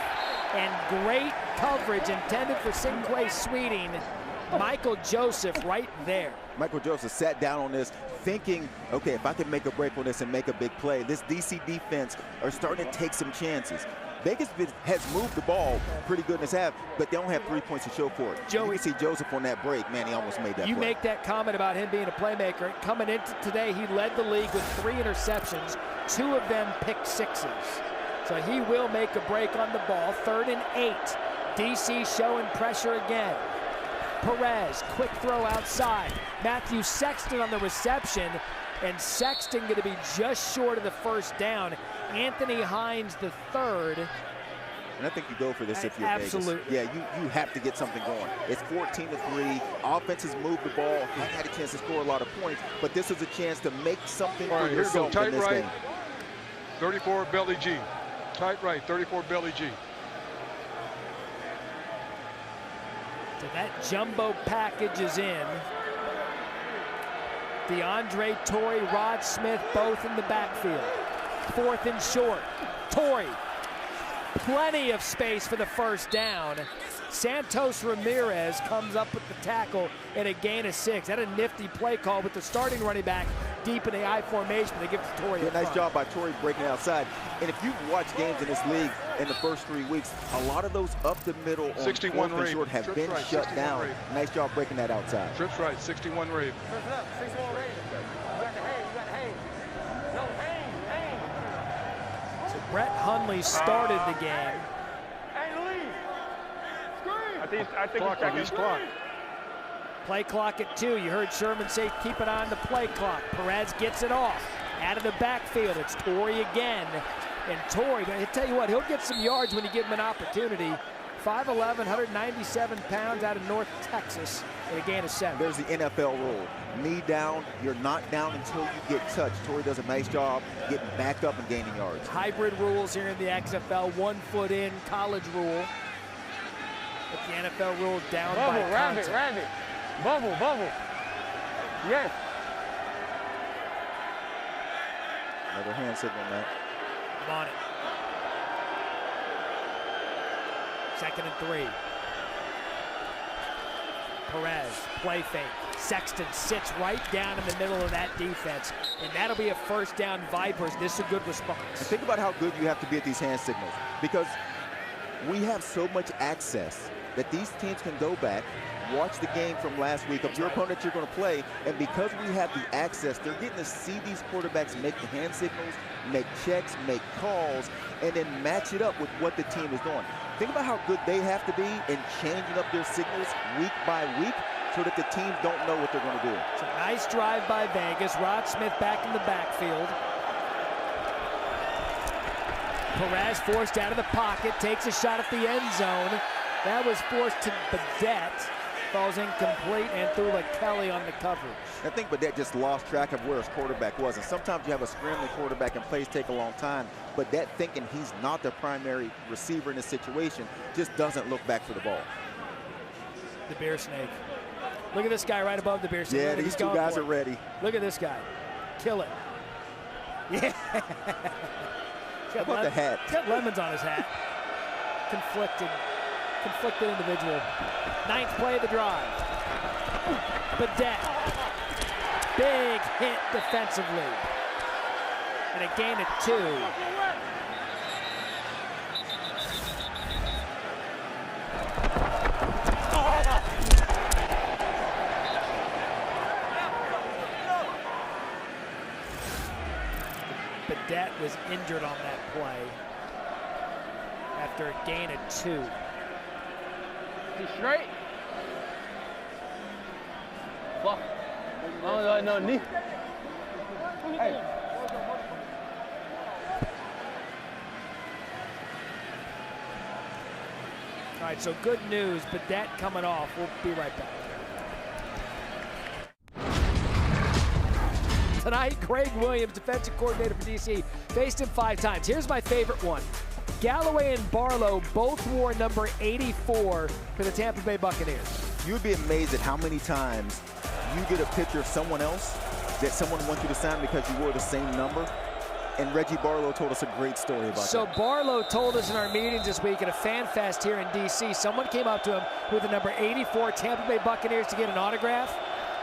And great coverage intended for Cinquay Sweeting. Michael Joseph right there. Michael Joseph sat down on this thinking, okay, if I can make a break on this and make a big play, this DC defense are starting to take some chances. Vegas has moved the ball pretty good in this half, but they don't have 3 points to show for it. Joey, you can see Joseph on that break. Man, he almost made that You play. make that comment about him being a playmaker. Coming into today, he led the league with 3 interceptions, 2 of them pick sixes. So he will make a break on the ball. 3rd and 8. DC showing pressure again. Perez, quick throw outside. Matthew Sexton on the reception, and Sexton going to be just short of the first down. Anthony Hines the 3rd. And I think you go for this if you're Absolutely. Vegas. Yeah, you have to get something going. It's 14-3. Offense has moved the ball. Haven't had a chance to score a lot of points, but this is a chance to make something for yourself in this game. 34 belly G. Tight right, 34 belly G. So that jumbo package is in. DeAndre Torrey, Rod Smith, both in the backfield. 4th and short. Torrey, plenty of space for the first down. Santos Ramirez comes up with the tackle and a gain of 6. That a nifty play call with the starting running back deep in the I formation. They give it to Torrey. Yeah, nice job by Torrey breaking outside. And if you've watched games in this league in the first 3 weeks, a lot of those up the middle on 61 fourth and Raven. short have been right, shut down. Raven. Nice job breaking that outside. Trips right, 61 Raven. Trips up, 61 Raven. You got the hang, you got the hang. No, hang. So Brett Hundley started the game. Hey, Louise. Screen. I think Clock, he's checking. release clock. Play clock at 2. You heard Sherman say keep it on the play clock. Perez gets it off. Out of the backfield, it's Torrey again. And Torrey, I tell you what, he'll get some yards when you give him an opportunity. 5'11", 197 pounds out of North Texas and a gain of 7. There's the NFL rule. Knee down, you're not down until you get touched. Torrey does a nice job getting back up and gaining yards. Hybrid rules here in the XFL, 1 foot in, college rule. But the NFL rule down by contact. Rabbit. Bubble. Yes. Another hand signal, Matt. I'm on it. 2nd and 3. Perez, play fake. Sexton sits right down in the middle of that defense, and that'll be a first down, Vipers. This is a good response. And think about how good you have to be at these hand signals, because we have so much access that these teams can go back, watch the game from last week of your opponent you're going to play, and because we have the access, they're getting to see these quarterbacks make the hand signals, make checks, make calls, and then match it up with what the team is doing. Think about how good they have to be in changing up their signals week by week so that the teams don't know what they're going to do. It's a nice drive by Vegas. Rod Smith back in the backfield. Perez forced out of the pocket, takes a shot at the end zone. That was forced to Badette. Falls incomplete and threw like Kelly on the coverage. I think Badette just lost track of where his quarterback was. And sometimes you have a scrambling quarterback and plays take a long time. But that thinking he's not the primary receiver in this situation just doesn't look back for the ball. The beer snake. Look at this guy right above the beer snake. Yeah, these two guys are ready. Look at this guy. Kill it. Yeah. How about the hat? He's got lemons on his hat. Conflicted individual. 9th play of the drive. Badette. Big hit defensively. And a gain of 2. Badette was injured on that play after a gain of 2. He's straight. Fuck. No, knee. Hey. All right, so good news, but that coming off. We'll be right back. Tonight, Greg Williams, defensive coordinator for DC, faced him 5 times. Here's my favorite one. Galloway and Barlow both wore number 84 for the Tampa Bay Buccaneers. You'd be amazed at how many times you get a picture of someone else that someone wants you to sign because you wore the same number. And Reggie Barlow told us a great story about that. So Barlow told us in our meetings this week at a fan fest here in DC, someone came up to him with the number 84 Tampa Bay Buccaneers to get an autograph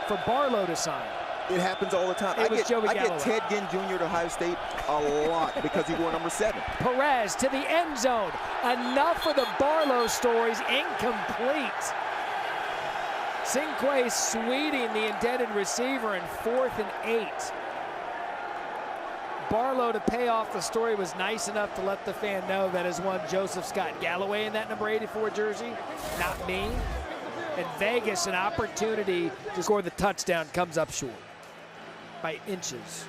for Barlow to sign. It happens all the time. I get Ted Ginn Jr. at Ohio State a lot because he wore number 7. Perez to the end zone. Enough of the Barlow stories. Incomplete. Cinque Sweeting, the intended receiver, in 4th and 8. Barlow, to pay off the story, was nice enough to let the fan know that is one Joseph Scott Galloway in that number 84 jersey, not me. And Vegas, an opportunity to score the touchdown, comes up short by inches.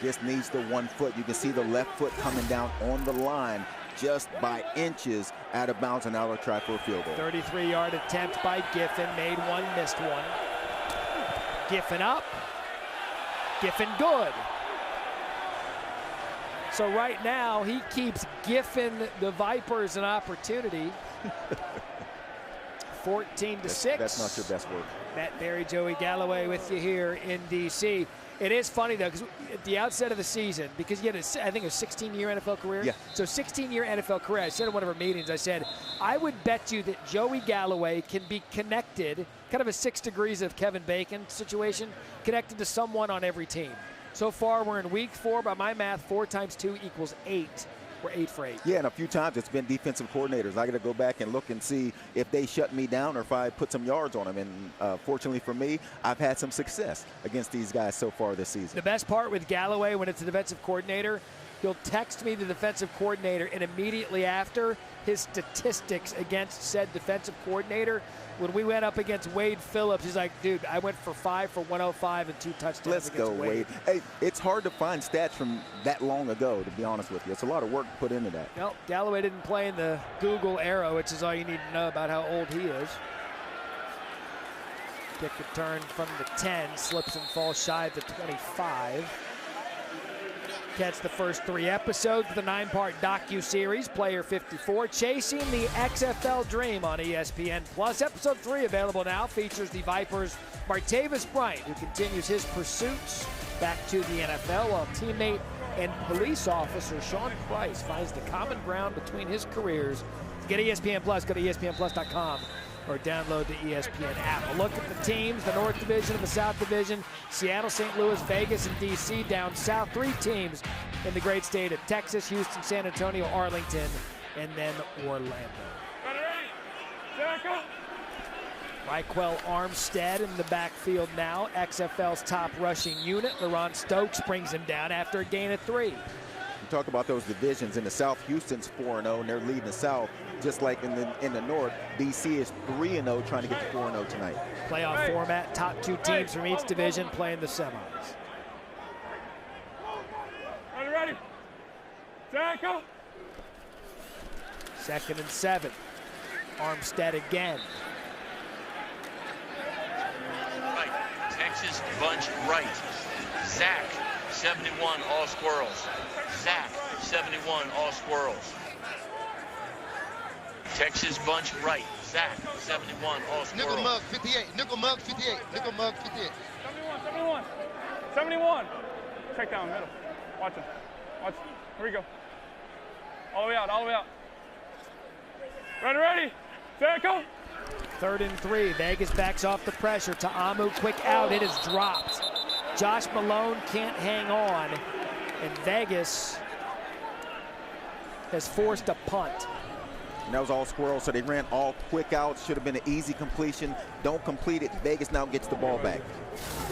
Just needs the 1 foot. You can see the left foot coming down on the line just by inches out of bounds and out of try for a field goal. 33-yard attempt by Giffen, made one, missed one. Giffen up, Giffen good. So right now, he keeps Giffen the Vipers an opportunity. 14-6. That's not your best work. Matt Berry, Joey Galloway with you here in DC. It is funny, though, because at the outset of the season, because he had, I think, a 16-year NFL career. Yeah. So 16-year NFL career. I said in one of our meetings, I said, I would bet you that Joey Galloway can be connected, kind of a 6 degrees of Kevin Bacon situation, connected to someone on every team. So far, we're in week 4. By my math, 4 times 2 equals 8. We're 8 for 8. Yeah, and a few times it's been defensive coordinators. I got to go back and look and see if they shut me down or if I put some yards on them. And fortunately for me, I've had some success against these guys so far this season. The best part with Galloway, when it's a defensive coordinator, he'll text me the defensive coordinator, and immediately after, his statistics against said defensive coordinator. When we went up against Wade Phillips, he's like, dude, I went for 5 for 105 and 2 touchdowns. Let's against go, Wade. Hey, it's hard to find stats from that long ago, to be honest with you. It's a lot of work put into that. Well, Galloway didn't play in the Google era, which is all you need to know about how old he is. Kick return from the 10, slips and falls shy of the 25. Catch the first 3 episodes of the 9-part docu-series, Player 54, Chasing the XFL Dream on ESPN+. Episode 3 available now, features the Vipers' Martavis Bryant, who continues his pursuits back to the NFL, while teammate and police officer Sean Price finds the common ground between his careers. To get ESPN+, go to ESPNplus.com. or download the ESPN app. A look at the teams, the North Division and the South Division. Seattle, St. Louis, Vegas, and D.C. down south. 3 teams in the great state of Texas, Houston, San Antonio, Arlington, and then Orlando. Raquel Armstead in the backfield now. XFL's top rushing unit. LaRon Stokes brings him down after a gain of 3. You talk about those divisions. In the South, Houston's 4-0, and they're leading the South. Just like in the North, D.C. is 3-0, trying to get to 4-0 tonight. Playoff format, top 2 teams from each division playing the semis. Ready? Tackle. 2nd and 7. Armstead again. Right. Texas bunch right. Zach, 71, all squirrels. Zach, 71, all squirrels. Texas bunch right. Zach, 71, all squirrels. Nickel mug 58. Nickel mug 58. Nickel mug 58. 71. 71. Check down middle. Watch him. Watch. Here we go. All the way out. All the way out. Ready. Tackle. 3rd and 3. Vegas backs off the pressure. Ta'amu quick out. It is dropped. Josh Malone can't hang on. And Vegas has forced a punt. And that was all squirrels, so they ran all quick outs. Should have been an easy completion. Don't complete it. Vegas now gets the ball back.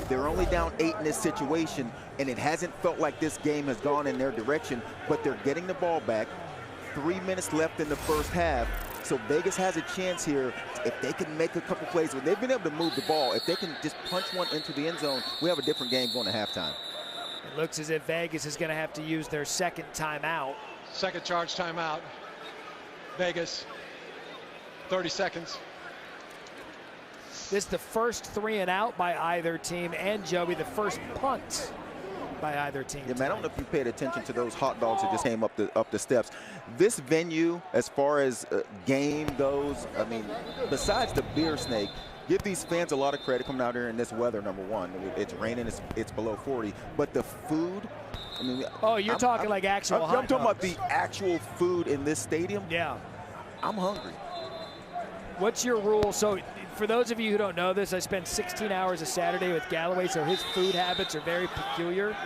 They're only down 8 in this situation, and it hasn't felt like this game has gone in their direction, but they're getting the ball back. 3 minutes left in the first half, so Vegas has a chance here. If they can make a couple plays, they've been able to move the ball. If they can just punch one into the end zone, we have a different game going to halftime. It looks as if Vegas is going to have to use their 2nd timeout. Second charge timeout. Vegas, 30 seconds. This is the first 3 and out by either team, and Joey, the first punt by either team. Yeah, man, I don't know if you paid attention to those hot dogs that just came up the steps. This venue, as far as game goes, I mean, besides the beer snake, give these fans a lot of credit coming out here in this weather, number one. It's raining, it's below 40, but the food, I mean, oh, you're talking like actual hot I'm talking dogs. about the actual food in this stadium. Yeah. I'm hungry. What's your rule? So for those of you who don't know this, I spent 16 hours a Saturday with Galloway, so his food habits are very peculiar.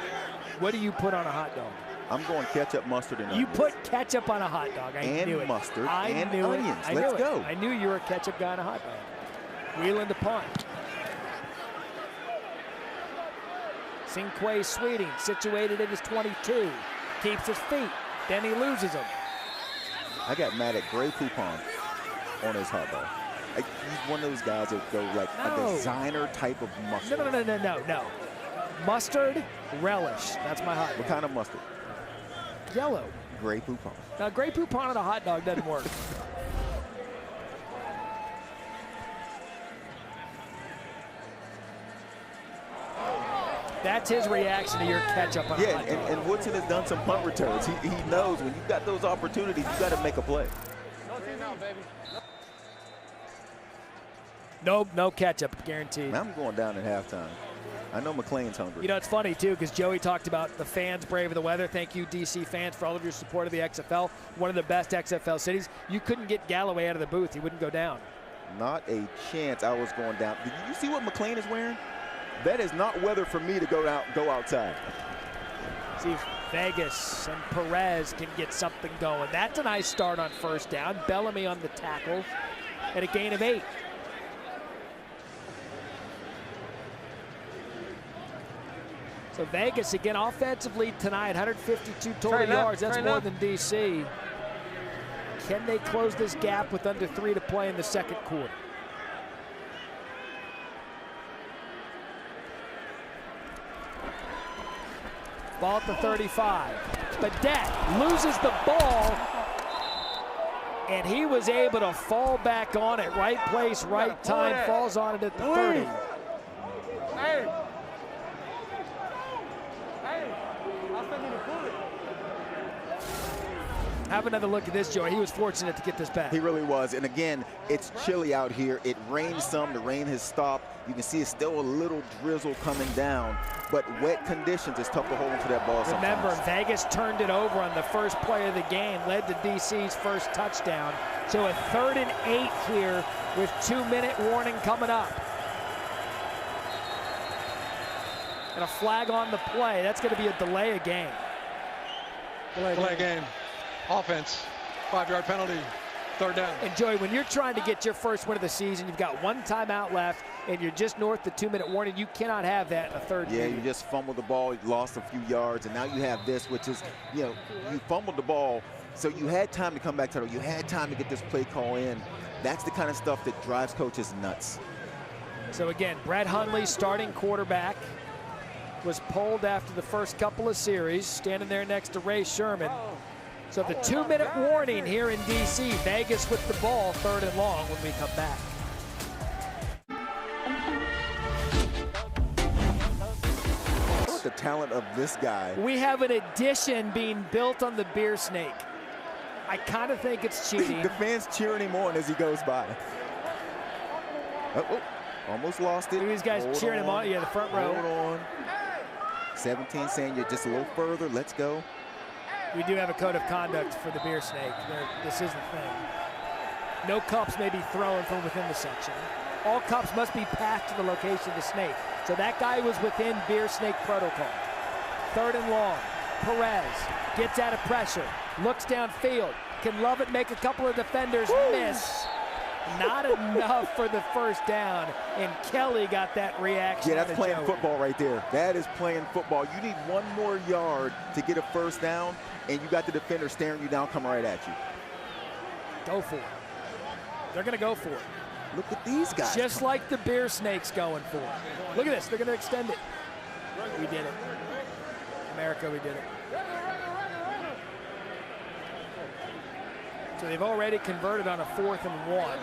What do you put on a hot dog? I'm going ketchup, mustard, and onions. You put ketchup on a hot dog. I knew it. Mustard I and knew onions. It. Let's go. I knew you were a ketchup guy on a hot dog. Wheeling to punt. Cinque Sweeting, situated at his 22. Keeps his feet. Then he loses them. I got mad at Grey Poupon on his hot dog. He's one of those guys that go like a designer type of mustard. No. Mustard relish. That's my hot dog. What kind of mustard? Yellow. Grey Poupon. Now, Grey Poupon on a hot dog doesn't work. That's his reaction to your ketchup on a hot dog. And Woodson has done some punt returns. He knows when you've got those opportunities, you got to make a play. Nope, no ketchup, guaranteed. I'm going down at halftime. I know McLean's hungry. You know, it's funny, too, because Joey talked about the fans braving the weather. Thank you, D.C. fans, for all of your support of the XFL. One of the best XFL cities. You couldn't get Galloway out of the booth. He wouldn't go down. Not a chance I was going down. Did you see what McLean is wearing? That is not weather for me to go outside. See if Vegas and Perez can get something going. That's a nice start on first down. Bellamy on the tackle at a gain of 8. So Vegas again offensively tonight, 152 total yards. That's more than DC. Can they close this gap with under 3 to play in the second quarter? Ball at the 35. Badet loses the ball, and he was able to fall back on it. Right place, right time, falls on it at the 30. Have another look at this, Joey. He was fortunate to get this back. He really was. And again, it's chilly out here. It rained some. The rain has stopped. You can see it's still a little drizzle coming down. But wet conditions, it's tough to hold onto that ball sometimes. Remember, Vegas turned it over on the first play of the game, led to DC's first touchdown. So a 3rd and 8 here with 2-minute warning coming up. And a flag on the play. That's going to be a delay of game. Delay game. Offense, 5-yard penalty, 3rd down. And Joey, when you're trying to get your first win of the season, you've got 1 timeout left, and you're just north the 2-minute warning. You cannot have that in a third. Yeah, you just fumbled the ball, you lost a few yards, and now you have this, which is, you know, you fumbled the ball, so you had time to come back to it. You had time to get this play call in. That's the kind of stuff that drives coaches nuts. So again, Brett Hundley, starting quarterback, was pulled after the first couple of series, standing there next to Ray Sherman. So the 2-minute warning here in D.C. Vegas with the ball, 3rd and long when we come back. What's the talent of this guy? We have an addition being built on the beer snake. I kind of think it's cheating. The fans cheering him on as he goes by. Oh, almost lost it. These guys Hold cheering him on. Yeah, the front row. Hold on. 17 saying you're just a little further. Let's go. We do have a code of conduct for the beer snake. This is the thing. No cups may be thrown from within the section. All cups must be passed to the location of the snake. So that guy was within beer snake protocol. 3rd and long. Perez gets out of pressure, looks downfield, can love it, make a couple of defenders miss. Not enough for the first down, and Kelly got that reaction. Yeah, that's playing football right there. That is playing football. You need 1 more yard to get a first down, and you got the defender staring you down, coming right at you. Go for it. They're going to go for it. Look at these guys. Just like the beer snake's going for it. Look at this. They're going to extend it. We did it. America, we did it. So they've already converted on a 4th and 1.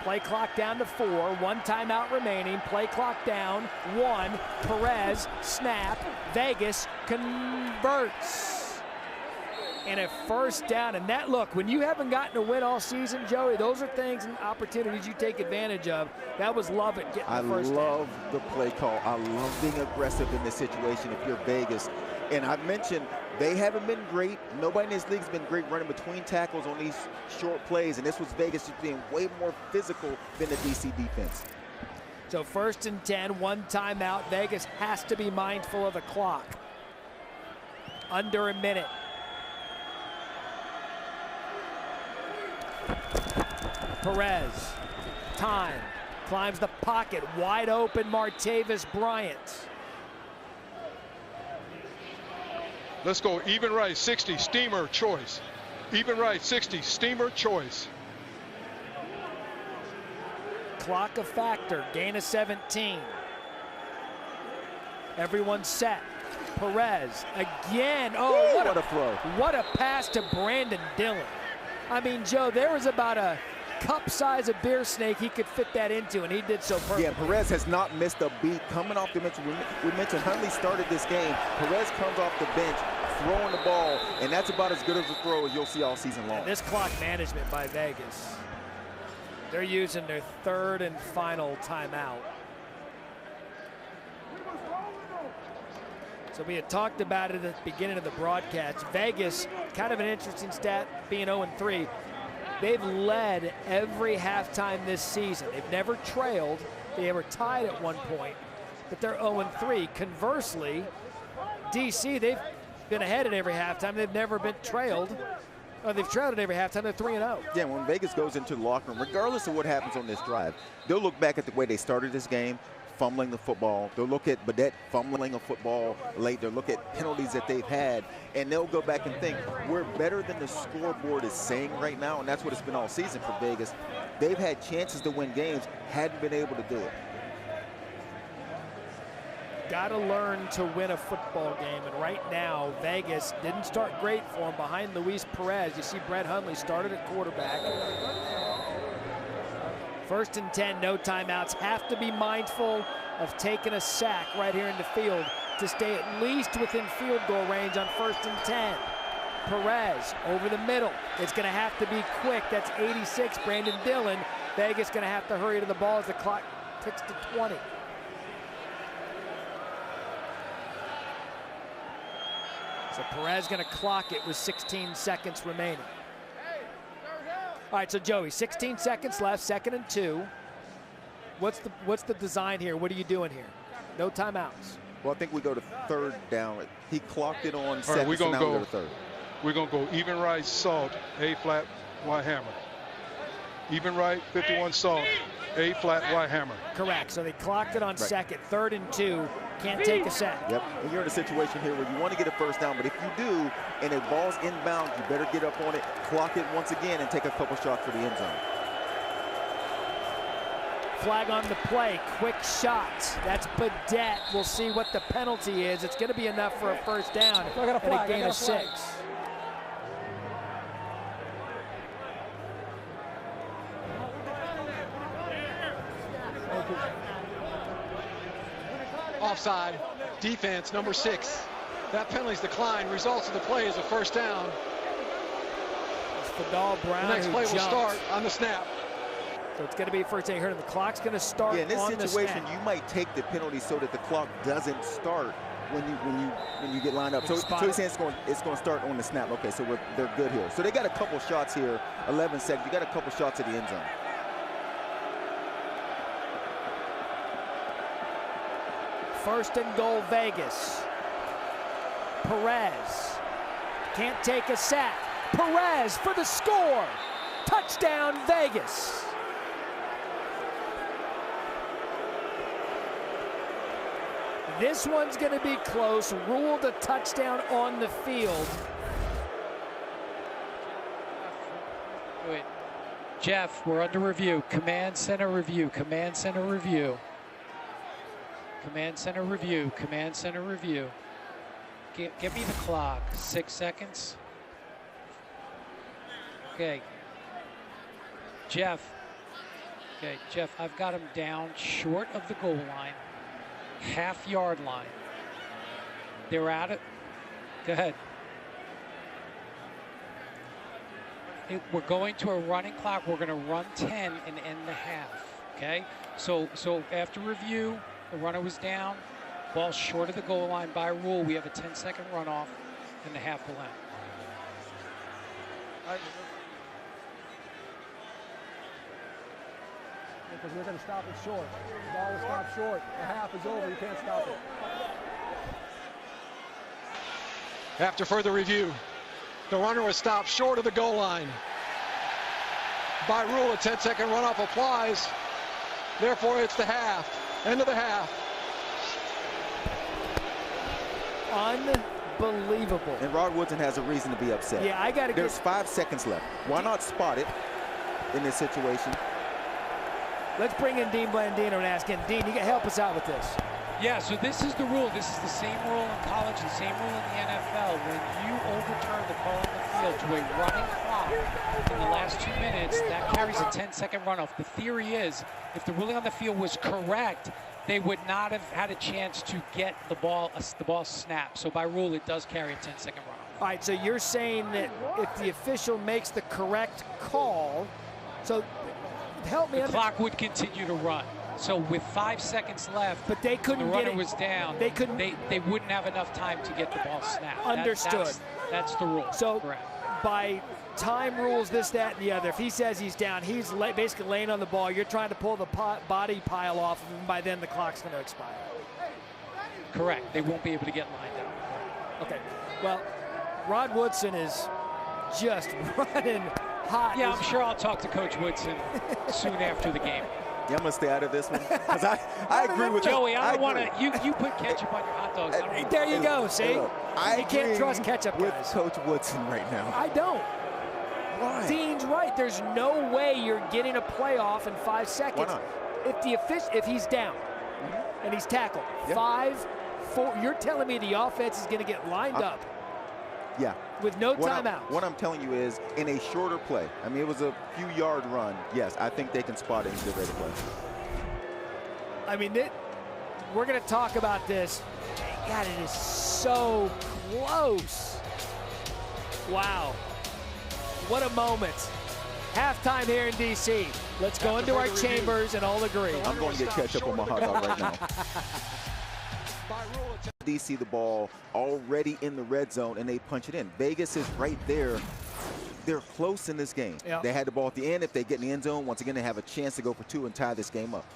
Play clock down to 4. 1 timeout remaining. Play clock down. 1. Perez, snap. Vegas converts. And a first down. And that, look, when you haven't gotten a win all season, Joey, those are things and opportunities you take advantage of. That was Lovett getting the first down. I love the play call. I love being aggressive in this situation if you're Vegas. And I mentioned they haven't been great. Nobody in this league has been great running between tackles on these short plays. And this was Vegas just being way more physical than the DC defense. So 1st and 10, 1 timeout. Vegas has to be mindful of the clock. Under a minute. Perez, time, climbs the pocket, wide open Martavis Bryant. Let's go even right, 60, steamer choice. Even right, 60, steamer choice. Clock a factor, gain of 17. Everyone's set. Perez again. Oh, what a throw. What a pass to Brandon Dillon. I mean, Joe, there was about a cup size of beer snake he could fit that into, and he did so perfectly. Yeah, Perez has not missed a beat coming off the bench. We mentioned Hundley started this game. Perez comes off the bench, throwing the ball, and that's about as good as a throw as you'll see all season long. And this clock management by Vegas. They're using their 3rd and final timeout. So we had talked about it at the beginning of the broadcast. Vegas, kind of an interesting stat, being 0-3. They've led every halftime this season. They've never trailed. They were tied at one point, but they're 0-3. Conversely, DC, they've been ahead at every halftime. They've never been trailed. They've trailed at every halftime. They're 3-0. Yeah, when Vegas goes into the locker room, regardless of what happens on this drive, they'll look back at the way they started this game, fumbling the football. They'll look at Badette fumbling a football late. They'll look at penalties that they've had, and they'll go back and think, we're better than the scoreboard is saying right now, and that's what it's been all season for Vegas. They've had chances to win games, hadn't been able to do it. Got to learn to win a football game, and right now Vegas didn't start great for him behind Luis Perez. You see Brett Hundley started at quarterback. 1st and 10, no timeouts. Have to be mindful of taking a sack right here in the field to stay at least within field goal range on 1st and 10. Perez over the middle. It's going to have to be quick. That's 86, Brandon Dillon. Vegas going to have to hurry to the ball as the clock ticks to 20. So Perez going to clock it with 16 seconds remaining. All right, so Joey, 16 seconds left, 2nd and 2. What's the design here? What are you doing here? No timeouts. Well, I think we go to 3rd down. He clocked it on 2nd, All right, we're gonna so now we go go to 3rd. We're going to go even right, salt, A flat, Y hammer. Even right, 51 salt, A flat, Y hammer. Correct. So they clocked it on 2nd, 3rd and 2. Can't take a sack. Yep. And you're in a situation here where you want to get a 1st down, but if you do, and a ball's inbound, you better get up on it, clock it once again, and take a couple shots for the end zone. Flag on the play. Quick shot. That's Badette. We'll see what the penalty is. It's going to be enough for a 1st down and a gain of 6. Offside, defense, number 6. That penalty's declined. Results of the play is a 1st down. It's Fadal Brown. The next play will start on the snap. So it's going to be 1st down. You heard him. The clock's going to start in this on situation, the snap. you might take the penalty so that the clock doesn't start when you get lined up. So he's saying it's going to start on the snap. Okay, so they're good here. So they got a couple shots here. 11 seconds. You got a couple shots at the end zone. 1st and goal, Vegas. Perez can't take a sack. Perez for the score. Touchdown, Vegas. This one's going to be close. Ruled a touchdown on the field. Wait. Jeff, we're under review. Command center review. Command center review. Command center review. Command center review. Give me the clock. 6 seconds. Okay. Jeff. Okay, Jeff, I've got him down short of the goal line. Half-yard line. They're at it. Go ahead. We're going to a running clock. We're going to run 10 and end the half. Okay? So after review, the runner was down. Ball short of the goal line. By rule, we have a 10-second runoff, and the half will end. Because we're going to stop it short. The ball will stop short. The half is over. You can't stop it. After further review, the runner was stopped short of the goal line. By rule, a 10-second runoff applies. Therefore, it's the half. End of the half. Unbelievable. And Rod Woodson has a reason to be upset. Yeah, I got to. There's 5 seconds left. Why not spot it in this situation? Let's bring in Dean Blandino and ask him. Dean, you can help us out with this. Yeah, so this is the rule. This is the same rule in college, the same rule in the NFL. When you overturn the call on the field to a running clock in the last 2 minutes, that carries a 10-second runoff. The theory is, if the ruling on the field was correct, they would not have had a chance to get the ball snapped. So by rule, it does carry a 10-second runoff. All right, so you're saying that if the official makes the correct call, so help me. The clock would continue to run. So with 5 seconds left, but they couldn't the runner get it. was down. They couldn't. They wouldn't have enough time to get the ball snapped. Understood. That's the rule. So correct. By time rules, this, that, and the other, if he says he's down, he's basically laying on the ball. You're trying to pull the body pile off of him. By then, the clock's going to expire. Correct. They won't be able to get lined up. Okay. Well, Rod Woodson is just running hot. Yeah, I'm sure I'll talk to Coach Woodson soon after the game. Yeah, I'm gonna stay out of this one because I agree with Joey. you. I don't want to. You put ketchup on your hot dogs. There you go. See, I you can't trust ketchup with guys. Coach Woodson right now. I don't. Why? Dean's right. There's no way you're getting a playoff in 5 seconds. Why not? If he's down and he's tackled, 5, 4. You're telling me the offense is going to get lined up. Yeah. With no timeout. What I'm telling you is, in a shorter play, I mean, it was a few-yard run. Yes, I think they can spot it and get ready to play. I mean, we're going to talk about this. God, it is so close. Wow. What a moment. Halftime here in D.C. Let's go into our chambers and all agree. I'm going to get ketchup on my hot dog right now. DC the ball already in the red zone, and they punch it in. Vegas is right there. They're close in this game. Yep. They had the ball at the end. If they get in the end zone, once again, they have a chance to go for 2 and tie this game up.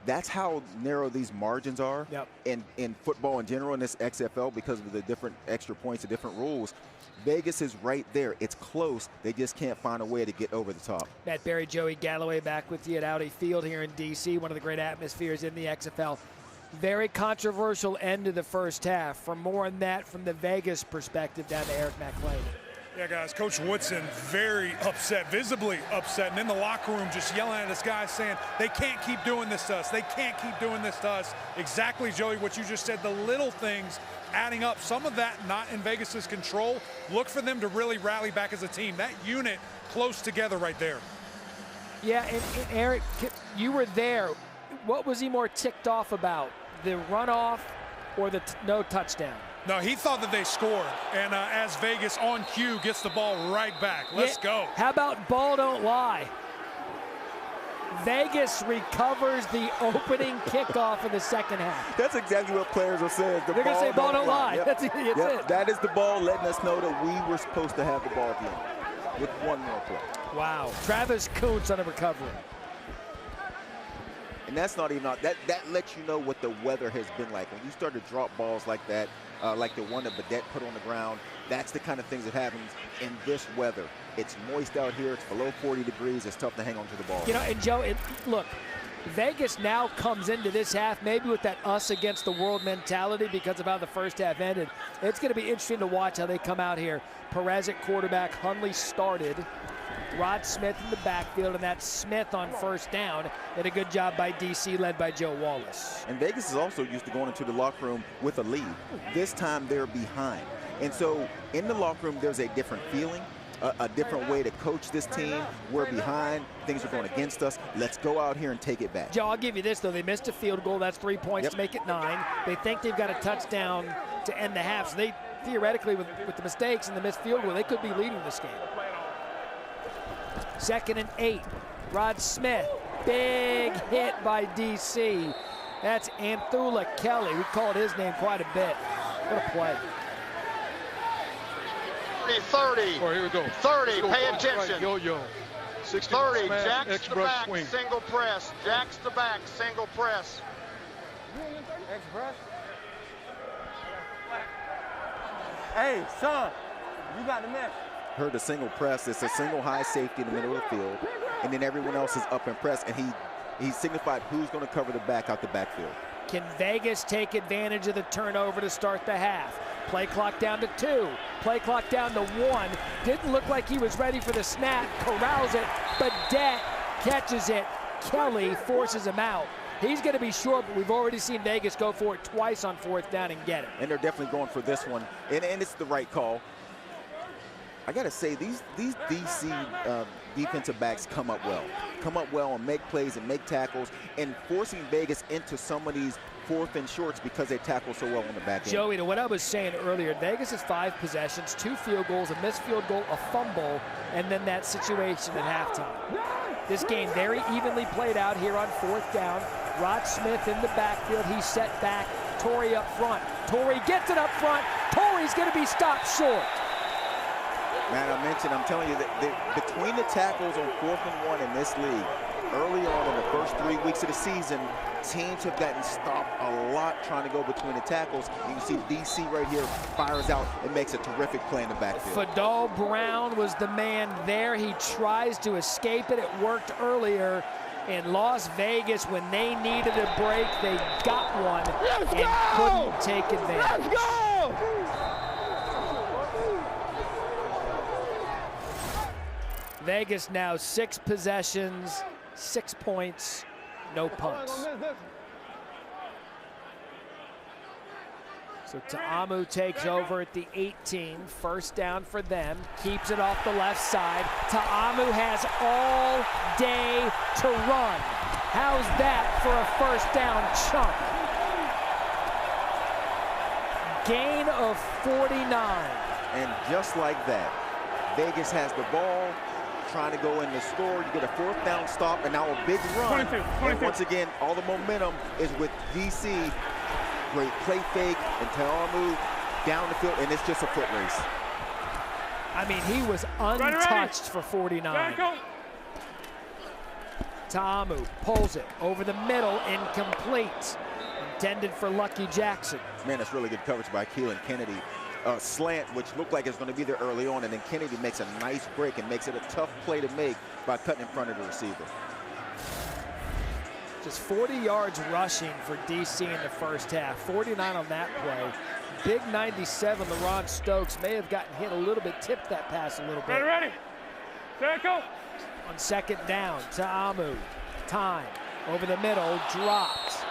That's how narrow these margins are in football in general, in this XFL, because of the different extra points, the different rules. Vegas is right there. It's close. They just can't find a way to get over the top. Matt Berry, Joey Galloway back with you at Audi Field here in D.C., one of the great atmospheres in the XFL. Very controversial end of the first half. For more on that from the Vegas perspective, down to Eric McLean. Yeah, guys, Coach Woodson very upset, visibly upset, and in the locker room just yelling at his guys saying, they can't keep doing this to us. They can't keep doing this to us. Exactly, Joey, what you just said, the little things adding up. Some of that not in Vegas's control. Look for them to really rally back as a team. That unit close together right there. Yeah, and Eric, you were there. What was he more ticked off about, the runoff or the no touchdown? No, he thought that they scored, and as Vegas on cue gets the ball right back. Let's go. How about ball don't lie? Vegas recovers the opening kickoff in the second half. That's exactly what players are saying. They're going to say ball don't lie. Yep. That's it. That is the ball letting us know that we were supposed to have the ball at the end with one more play. Wow. Travis Kuntz on a recovery. And that's not even that lets you know what the weather has been like. When you start to drop balls like that, like the one that Badette put on the ground, that's the kind of things that happens in this weather. It's moist out here. It's below 40 degrees. It's tough to hang on to the ball. You know, and Joe, look, Vegas now comes into this half maybe with that us against the world mentality because of how the first half ended. It's going to be interesting to watch how they come out here. Perez at quarterback. Hundley started. Rod Smith in the backfield, and that's Smith on first down. Did a good job by DC, led by Joe Wallace. And Vegas is also used to going into the locker room with a lead. This time they're behind. And so in the locker room, there's a different feeling, a different way to coach this team. We're behind. Things are going against us. Let's go out here and take it back. Joe, I'll give you this, though. They missed a field goal. That's 3 points to make it 9. They think they've got a touchdown to end the half. So they theoretically, with the mistakes and the missed field goal, they could be leading this game. 2nd and 8. Rod Smith. Big hit by DC. That's Anthula Kelly. We called his name quite a bit. What a play. 30. Oh, here we go. 30. Pay attention. Right, yo-yo. 30. Jacks to back. Swing. Single press. Jacks to back. Single press. Hey, son, you got the mess. Heard the single press. It's a single high safety in the middle of the field, and then everyone else is up and press, and he signified who's going to cover the back out the backfield. Can Vegas take advantage of the turnover to start the half? Play clock down to 2. Play clock down to 1. Didn't look like he was ready for the snap. Corrals it. Badette catches it. Kelly forces him out. He's going to be short, but we've already seen Vegas go for it twice on 4th down and get it. And they're definitely going for this one, and it's the right call. I got to say, these DC defensive backs come up well and make plays and make tackles, and forcing Vegas into some of these 4th and shorts because they tackle so well on the back end. Joey, to what I was saying earlier, Vegas has 5 possessions, 2 field goals, a missed field goal, a fumble, and then that situation at halftime. This game very evenly played out here on 4th down. Rod Smith in the backfield. He's set back. Torrey up front. Torrey gets it up front. Torrey's going to be stopped short. Man, I'm telling you that between the tackles on 4th and 1 in this league, early on in the first 3 weeks of the season, teams have gotten stopped a lot trying to go between the tackles. You can see DC right here fires out and makes a terrific play in the backfield. Fadal Brown was the man there. He tries to escape it. It worked earlier in Las Vegas when they needed a break. They got one and couldn't take advantage. Let's go! Vegas now 6 possessions, 6 points, no punts. So Ta'amu takes over at the 18, first down for them, keeps it off the left side. Ta'amu has all day to run. How's that for a first down chunk? Gain of 49. And just like that, Vegas has the ball, trying to go in the score. You get a 4th down stop, and now a big run. 22. And once again, all the momentum is with DC. Great play fake, and Ta'amu down the field, and it's just a foot race. I mean, he was untouched for 49. Ta'amu pulls it over the middle, incomplete. Intended for Lucky Jackson. Man, that's really good coverage by Keelan Kennedy. Slant, which looked like it's going to be there early on, and then Kennedy makes a nice break and makes it a tough play to make by cutting in front of the receiver. Just 40 yards rushing for DC in the first half. 49 on that play. Big 97, LaRon Stokes may have gotten hit a little bit, tipped that pass a little bit. Ready. Circle. On second down, Ta'amu. Time. Over the middle, dropped.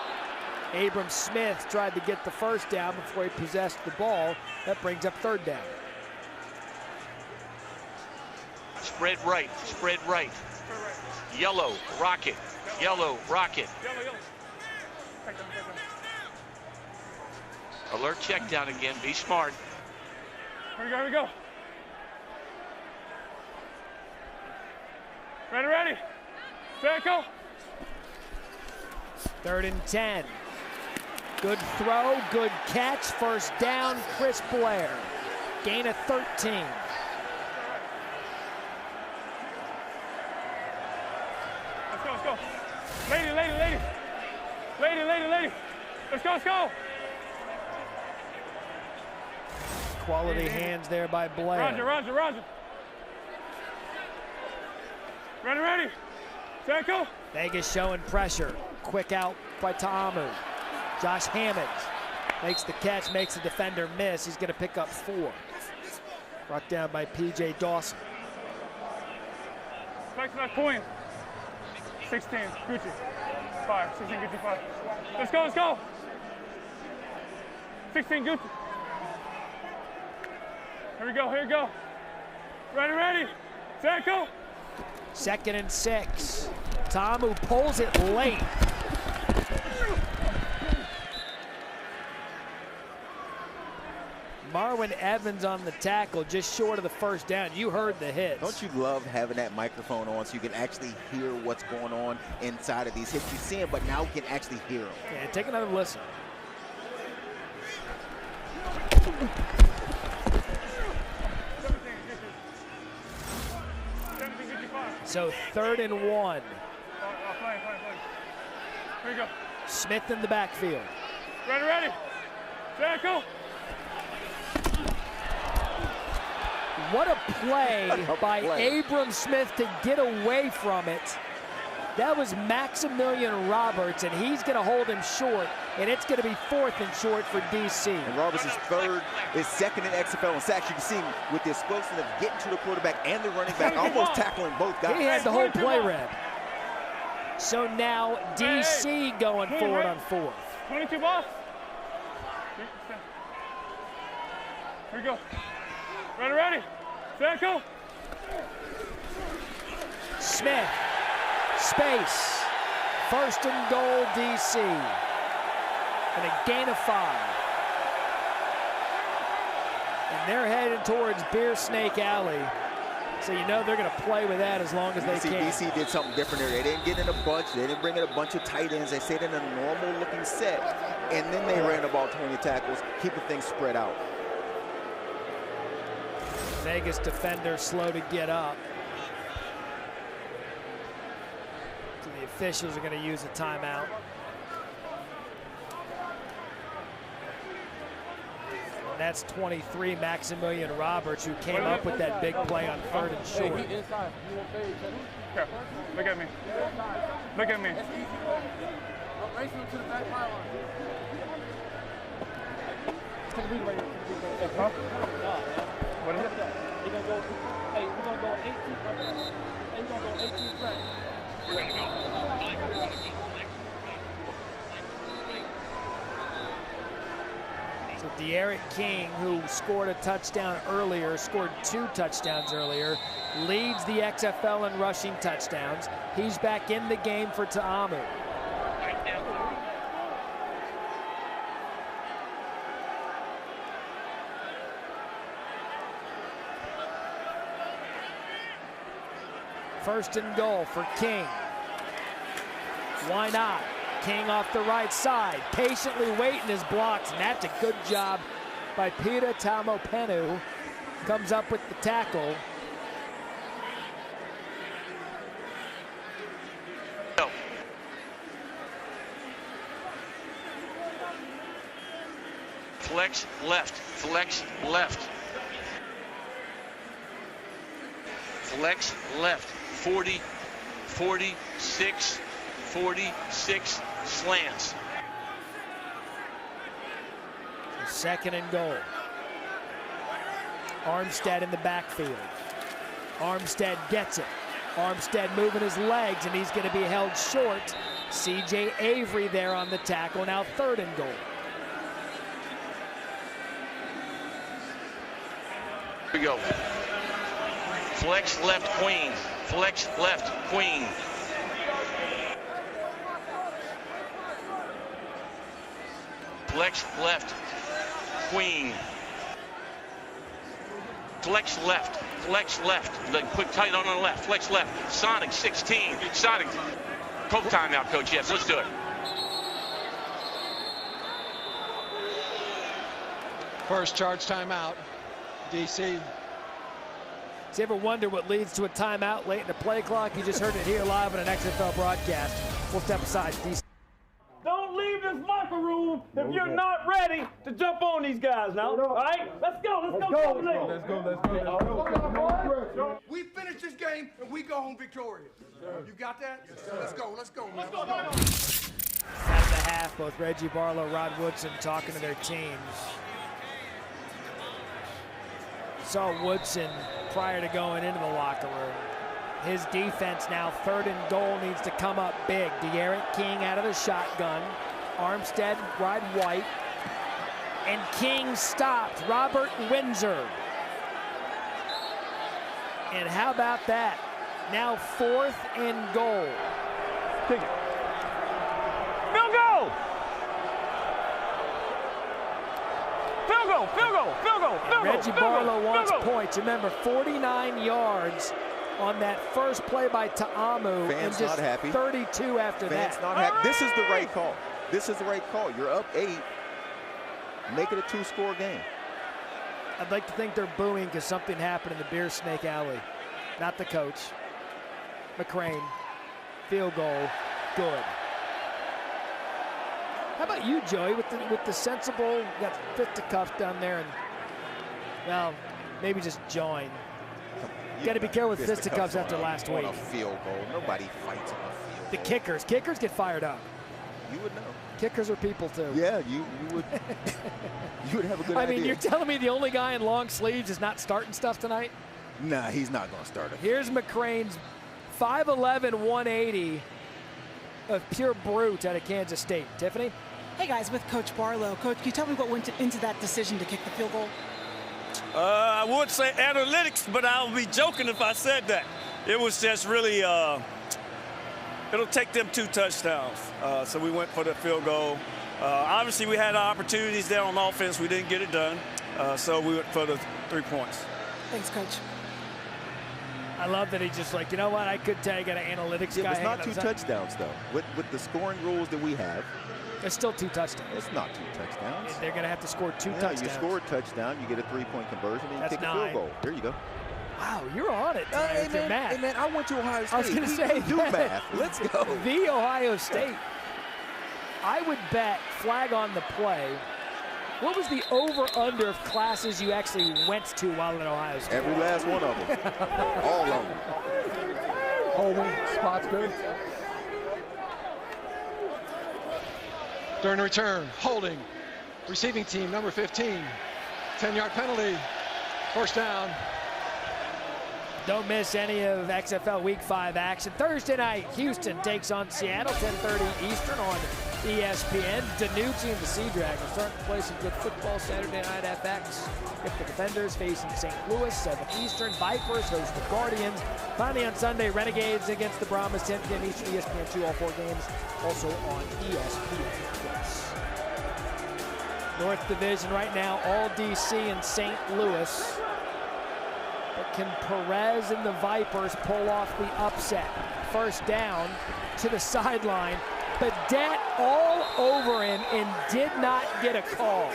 Abram Smith tried to get the first down before he possessed the ball. That brings up 3rd down. Spread right, spread right. Yellow, rocket, yellow, rocket. Alert check down again, be smart. Here we go. Ready. Circle. 3rd and 10. Good throw, good catch, first down, Chris Blair. Gain of 13. Let's go. Lady. Let's go. Quality hands there by Blair. Roger. Ready. Circle. Vegas showing pressure. Quick out by Ta'amu. Josh Hammond makes the catch, makes the defender miss. He's going to pick up 4. Brought down by P.J. Dawson. Back to that point. 16, Gucci. 5, 16, Gucci, 5. Let's go. 16, Gucci. Here we go. Ready. Circle. 2nd and 6. Ta'amu pulls it late. Marwin Evans on the tackle, just short of the first down. You heard the hits. Don't you love having that microphone on so you can actually hear what's going on inside of these hits? You see them, but now you can actually hear them. Yeah, take another listen. So 3rd and 1. Here we go. Smith in the backfield. Ready. Circle. What a play by Abram Smith to get away from it. That was Maximilian Roberts, and he's going to hold him short, and it's going to be 4th and short for DC. And Roberts is 2nd in XFL in sacks. You can see him with the explosion of getting to the quarterback and the running back, almost tackling both guys. He had the whole play read. So now DC going forward on 4th. 22 ball. Here we go. Ready. Circle. Smith. Space. 1st and goal, DC. And a gain of 5. And they're headed towards Beer Snake Alley. So you know they're going to play with that as long as they can. DC did something different there. They didn't get in a bunch. They didn't bring in a bunch of tight ends. They stayed in a normal-looking set, and then they ran the ball 20 tackles, keeping things spread out. Vegas defender slow to get up. So the officials are going to use a timeout. And that's 23, Maximilian Roberts, who came up with that big play on 3rd and short. Here, look at me. Look at me. Race him to the back pylon. Take a beat right here. Huh? What is it? He's gonna go, hey, we're gonna go 18 reps. Hey, we're gonna go 18 reps. We're gonna go. So De'Aaron King, who scored a touchdown earlier, scored 2 touchdowns earlier, leads the XFL in rushing touchdowns. He's back in the game for Ta'amu. First and goal for King. Why not? King off the right side, patiently waiting his blocks, and that's a good job by Peter Tamopenu. Comes up with the tackle. No. Flex left, flex left. Flex left, 40, 46, 46, slants. Second and goal. Armstead in the backfield. Armstead gets it. Armstead moving his legs, and he's going to be held short. C.J. Avery there on the tackle. Now 3rd and goal. Here we go. Flex left, Queen. Flex left, Queen. Flex left, Queen. Flex left, flex left. The quick tight on the left, flex left. Sonic 16, Sonic. Coke timeout, Coach, yes, let's do it. First charge timeout, DC. Do you ever wonder what leads to a timeout late in the play clock? You just heard it here live on an XFL broadcast. We'll step aside. DC. Don't leave this locker room if you're not ready to jump on these guys now. All right? Let's go. Let's go. We finish this game and we go home victorious. You got that? Let's go. Let's go. Let's go. At the half, both Reggie Barlow, Rod Woodson talking to their teams. Saw Woodson prior to going into the locker room. His defense now 3rd and goal needs to come up big. De'Aaron King out of the shotgun. Armstead wide white. And King stopped. Robert Windsor. And how about that? Now 4th and goal. Kick it. Field goal! Field goal, field goal, field goal, field goal. Reggie Barlow wants points. Remember, 49 yards on that first play by Ta'amu. Fans and just not happy. 32 after that. Fans not happy. This is the right call. This is the right call. You're up 8. Make it a 2-score game. I'd like to think they're booing because something happened in the Beer Snake Alley. Not the coach. McCrane. Field goal. Good. How about you, Joey, with the sensible, got fisticuffs down there, and, well, maybe just join. Got to be careful with fisticuffs after last week. A field goal. Nobody fights on a field goal. The kickers get fired up. You would know. Kickers are people too. Yeah, you would. You would have a good idea. I mean, you're telling me the only guy in long sleeves is not starting stuff tonight? Nah, he's not going to start it. Here's McCrane's 5'11", 180 of pure brute out of Kansas State. Tiffany? Hey guys, with Coach Barlow. Coach, can you tell me what went into that decision to kick the field goal? I would say analytics, but I would be joking if I said that. It was just really, it'll take them 2 touchdowns. So we went for the field goal. Obviously, we had opportunities there on offense. We didn't get it done. So we went for the 3 points. Thanks, Coach. I love that he's just like, you know what, I could tell you got an analytics guy. It's not 2 touchdowns, though. With the scoring rules that we have. It's still 2 touchdowns. It's not 2 touchdowns. They're going to have to score 2 touchdowns. You score a touchdown, you get a 3-point conversion, and you kick 9. a field goal. There you go. Wow, you're on it tonight with your math. Hey, man, I went to Ohio State. I was going to say, do math. Let's go. The Ohio State. I would bet, flag on the play, what was the over-under of classes you actually went to while at Ohio State? Every last one of them. All of them. Holding, spot's good. During return, holding. Receiving team, number 15. 10-yard penalty. First down. Don't miss any of XFL Week 5 action. Thursday night, Houston takes on Seattle, 10:30 Eastern on ESPN. Danucci and the Sea Dragons starting to play some good football Saturday night FX. If the Defenders facing St. Louis, 7 Eastern. Vipers host the Guardians. Finally on Sunday, Renegades against the Brahmas, 10 p.m. Eastern, ESPN2, all 4 games, also on ESPN+. North Division right now, all DC and St. Louis. But can Perez and the Vipers pull off the upset? First down to the sideline. Badette all over him and did not get a call.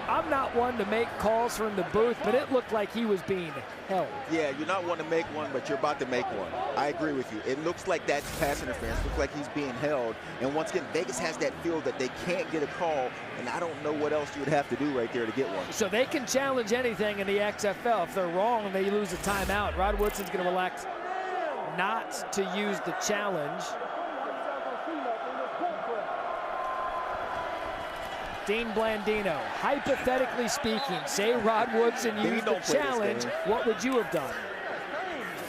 I'm not one to make calls from the booth, but it looked like he was being held. Yeah, you're not one to make one, but you're about to make one. I agree with you. It looks like that's pass interference. Looks like he's being held. And once again, Vegas has that feel that they can't get a call, and I don't know what else you would have to do right there to get one. So they can challenge anything in the XFL. If they're wrong, they lose a timeout. Rod Woodson's going to elect not to use the challenge. Dean Blandino, hypothetically speaking, say Rod Woodson used the challenge, what would you have done?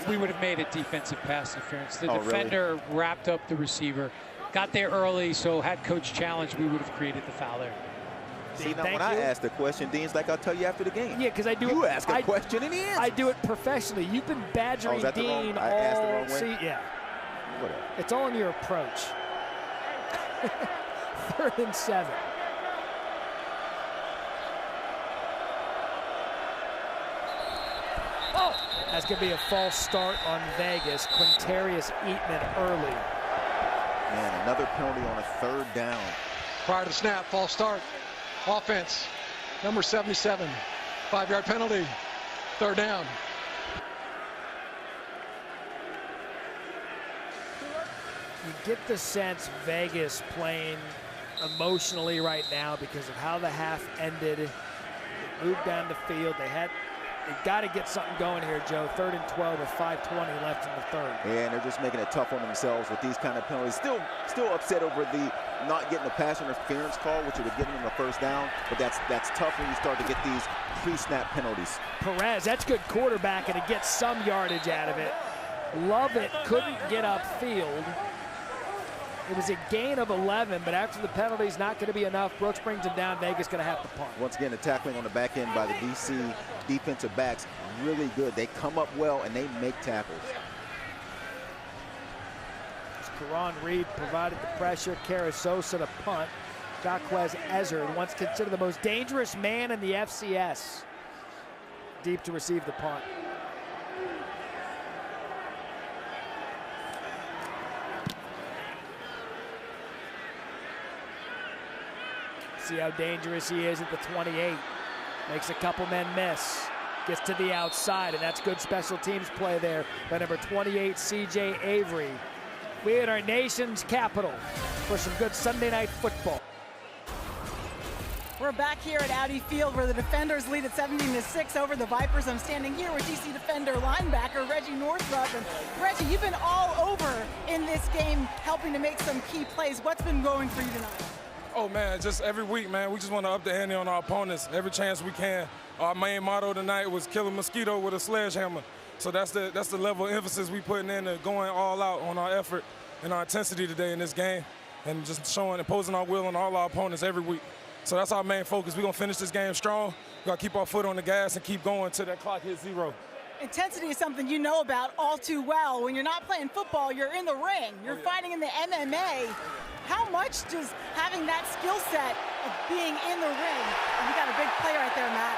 We would have made it defensive pass interference. The Oh, defender really? wrapped up the receiver, got there early, so had coach challenged, we would have created the foul there. See, now when I ask the question, Dean's like, I'll tell you after the game. Yeah, because I do. You ask a question and he answers. I do it professionally. You've been badgering Dean all. I asked the wrong way? Yeah. Whatever. It's all in your approach. 3rd and 7. Oh, that's going to be a false start on Vegas. Quintarius Eatman early. Man, another penalty on a 3rd down. Prior to the snap, false start. Offense, number 77. 5-yard penalty. 3rd down. You get the sense Vegas playing emotionally right now because of how the half ended. They moved down the field. They've got to get something going here, Joe. 3rd and 12 with 5:20 left in the 3rd. Yeah, and they're just making it tough on themselves with these kind of penalties. Still upset over the not getting the pass interference call, which would have given them a 1st down. But that's tough when you start to get these pre-snap penalties. Perez, that's good quarterback, and it gets some yardage out of it. Lovett couldn't get upfield. It was a gain of 11, but after the penalty's not going to be enough. Brooks brings him down. Vegas going to have to punt. Once again, the tackling on the back end by the DC defensive backs, really good. They come up well, and they make tackles. Karan Reed provided the pressure. Carasosa to punt. Jacquez Ezzard, once considered the most dangerous man in the FCS. Deep to receive the punt. See how dangerous he is at the 28. Makes a couple men miss. Gets to the outside, and that's good special teams play there by number 28, C.J. Avery. We in our nation's capital for some good Sunday night football. We're back here at Audi Field where the Defenders lead at 17-6 over the Vipers. I'm standing here with DC Defender linebacker Reggie Northrup. And Reggie, you've been all over in this game helping to make some key plays. What's been going for you tonight? Oh, man, just every week, man, we just want to up the ante on our opponents every chance we can. Our main motto tonight was kill a mosquito with a sledgehammer. So that's the level of emphasis we putting in, going all out on our effort and our intensity today in this game, and just showing, imposing our will on all our opponents every week. So that's our main focus. We're going to finish this game strong. We've got to keep our foot on the gas and keep going till that clock hits 0. Intensity is something you know about all too well. When you're not playing football, you're in the ring. You're fighting in the MMA. How much does having that skill set of being in the ring, and you got a big play right there, Matt.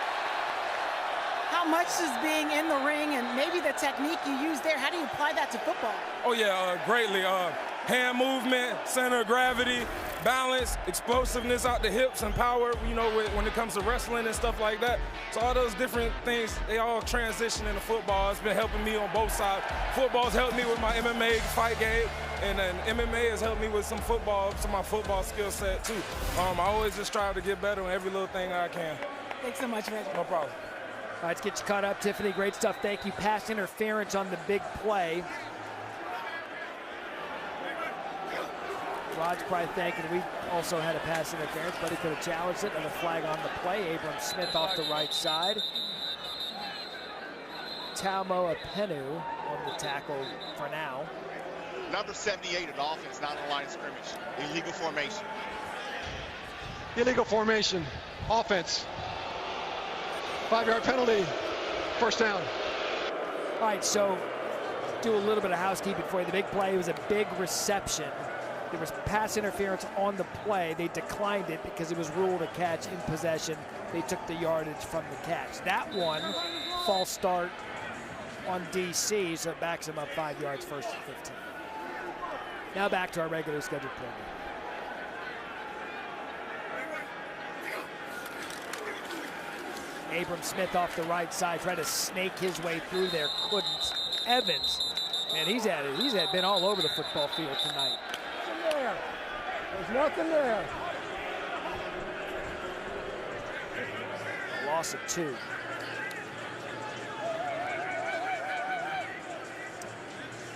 How much does being in the ring and maybe the technique you use there, how do you apply that to football? Oh, yeah, greatly. Hand movement, center of gravity, balance, explosiveness out the hips, and power, you know, when it comes to wrestling and stuff like that. So all those different things, they all transition into football. It's been helping me on both sides. Football's helped me with my MMA fight game, and then MMA has helped me with some my football skill set too. I always just strive to get better on every little thing I can. Thanks so much, Reggie. No problem. All right, let's get you caught up, Tiffany. Great stuff. Thank you. Pass interference on the big play. Rod's probably thinking we also had a pass interference, but he could have challenged it, and a flag on the play. Abram Smith off the right side. Taumo Apenu on the tackle for now. Number 78 of the offense, not on the line of scrimmage. Illegal formation. Illegal formation. Offense. 5-yard penalty. First down. All right, so do a little bit of housekeeping for you. The big play was a big reception. There was pass interference on the play. They declined it because it was ruled a catch in possession. They took the yardage from the catch. That one, false start on DC, so it backs him up 5 yards, first and 15. Now back to our regular scheduled program. Abram Smith off the right side, tried to snake his way through there, couldn't. Evans, man, he's been all over the football field tonight. There. There's nothing there. Loss of 2.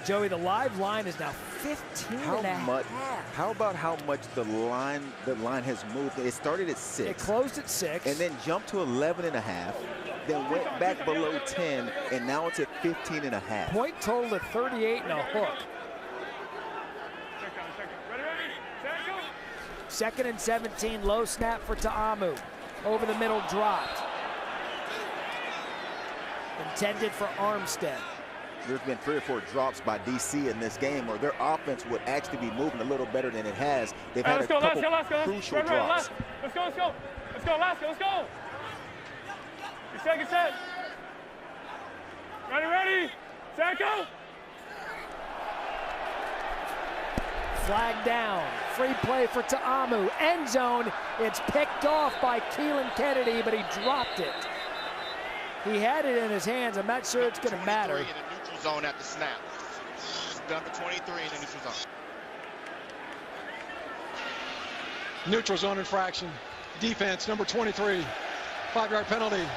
Joey, the live line is now 15 and a half. How about how much the line has moved? It started at 6. It closed at 6. And then jumped to 11 and a half. Then went back below 10, and now it's at 15 and a half. Point total at 38 and a hook. Second and 17, low snap for Ta'amu. Over the middle, dropped. Intended for Armstead. There's been 3 or 4 drops by DC in this game, or their offense would actually be moving a little better than it has. They've had a couple crucial drops. Let's go. Second set. Ready. Set, go. Flag down. Free play for Ta'amu. End zone. It's picked off by Keelan Kennedy, but he dropped it. He had it in his hands. I'm not sure it's going to matter. In the neutral zone at the snap. Number 23 in the neutral zone. Neutral zone infraction. Defense, number 23. 5-yard penalty.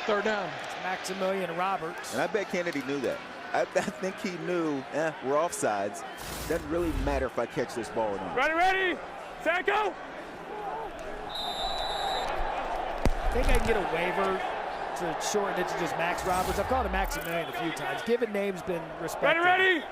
Third down. It's Maximilian Roberts. And I bet Kennedy knew that. I think he knew, we're offsides. Doesn't really matter if I catch this ball or not. Ready, set, go. I think I can get a waiver to shorten it to just Max Roberts. I've called him Maximilian a few times. Given name's been respected. Ready.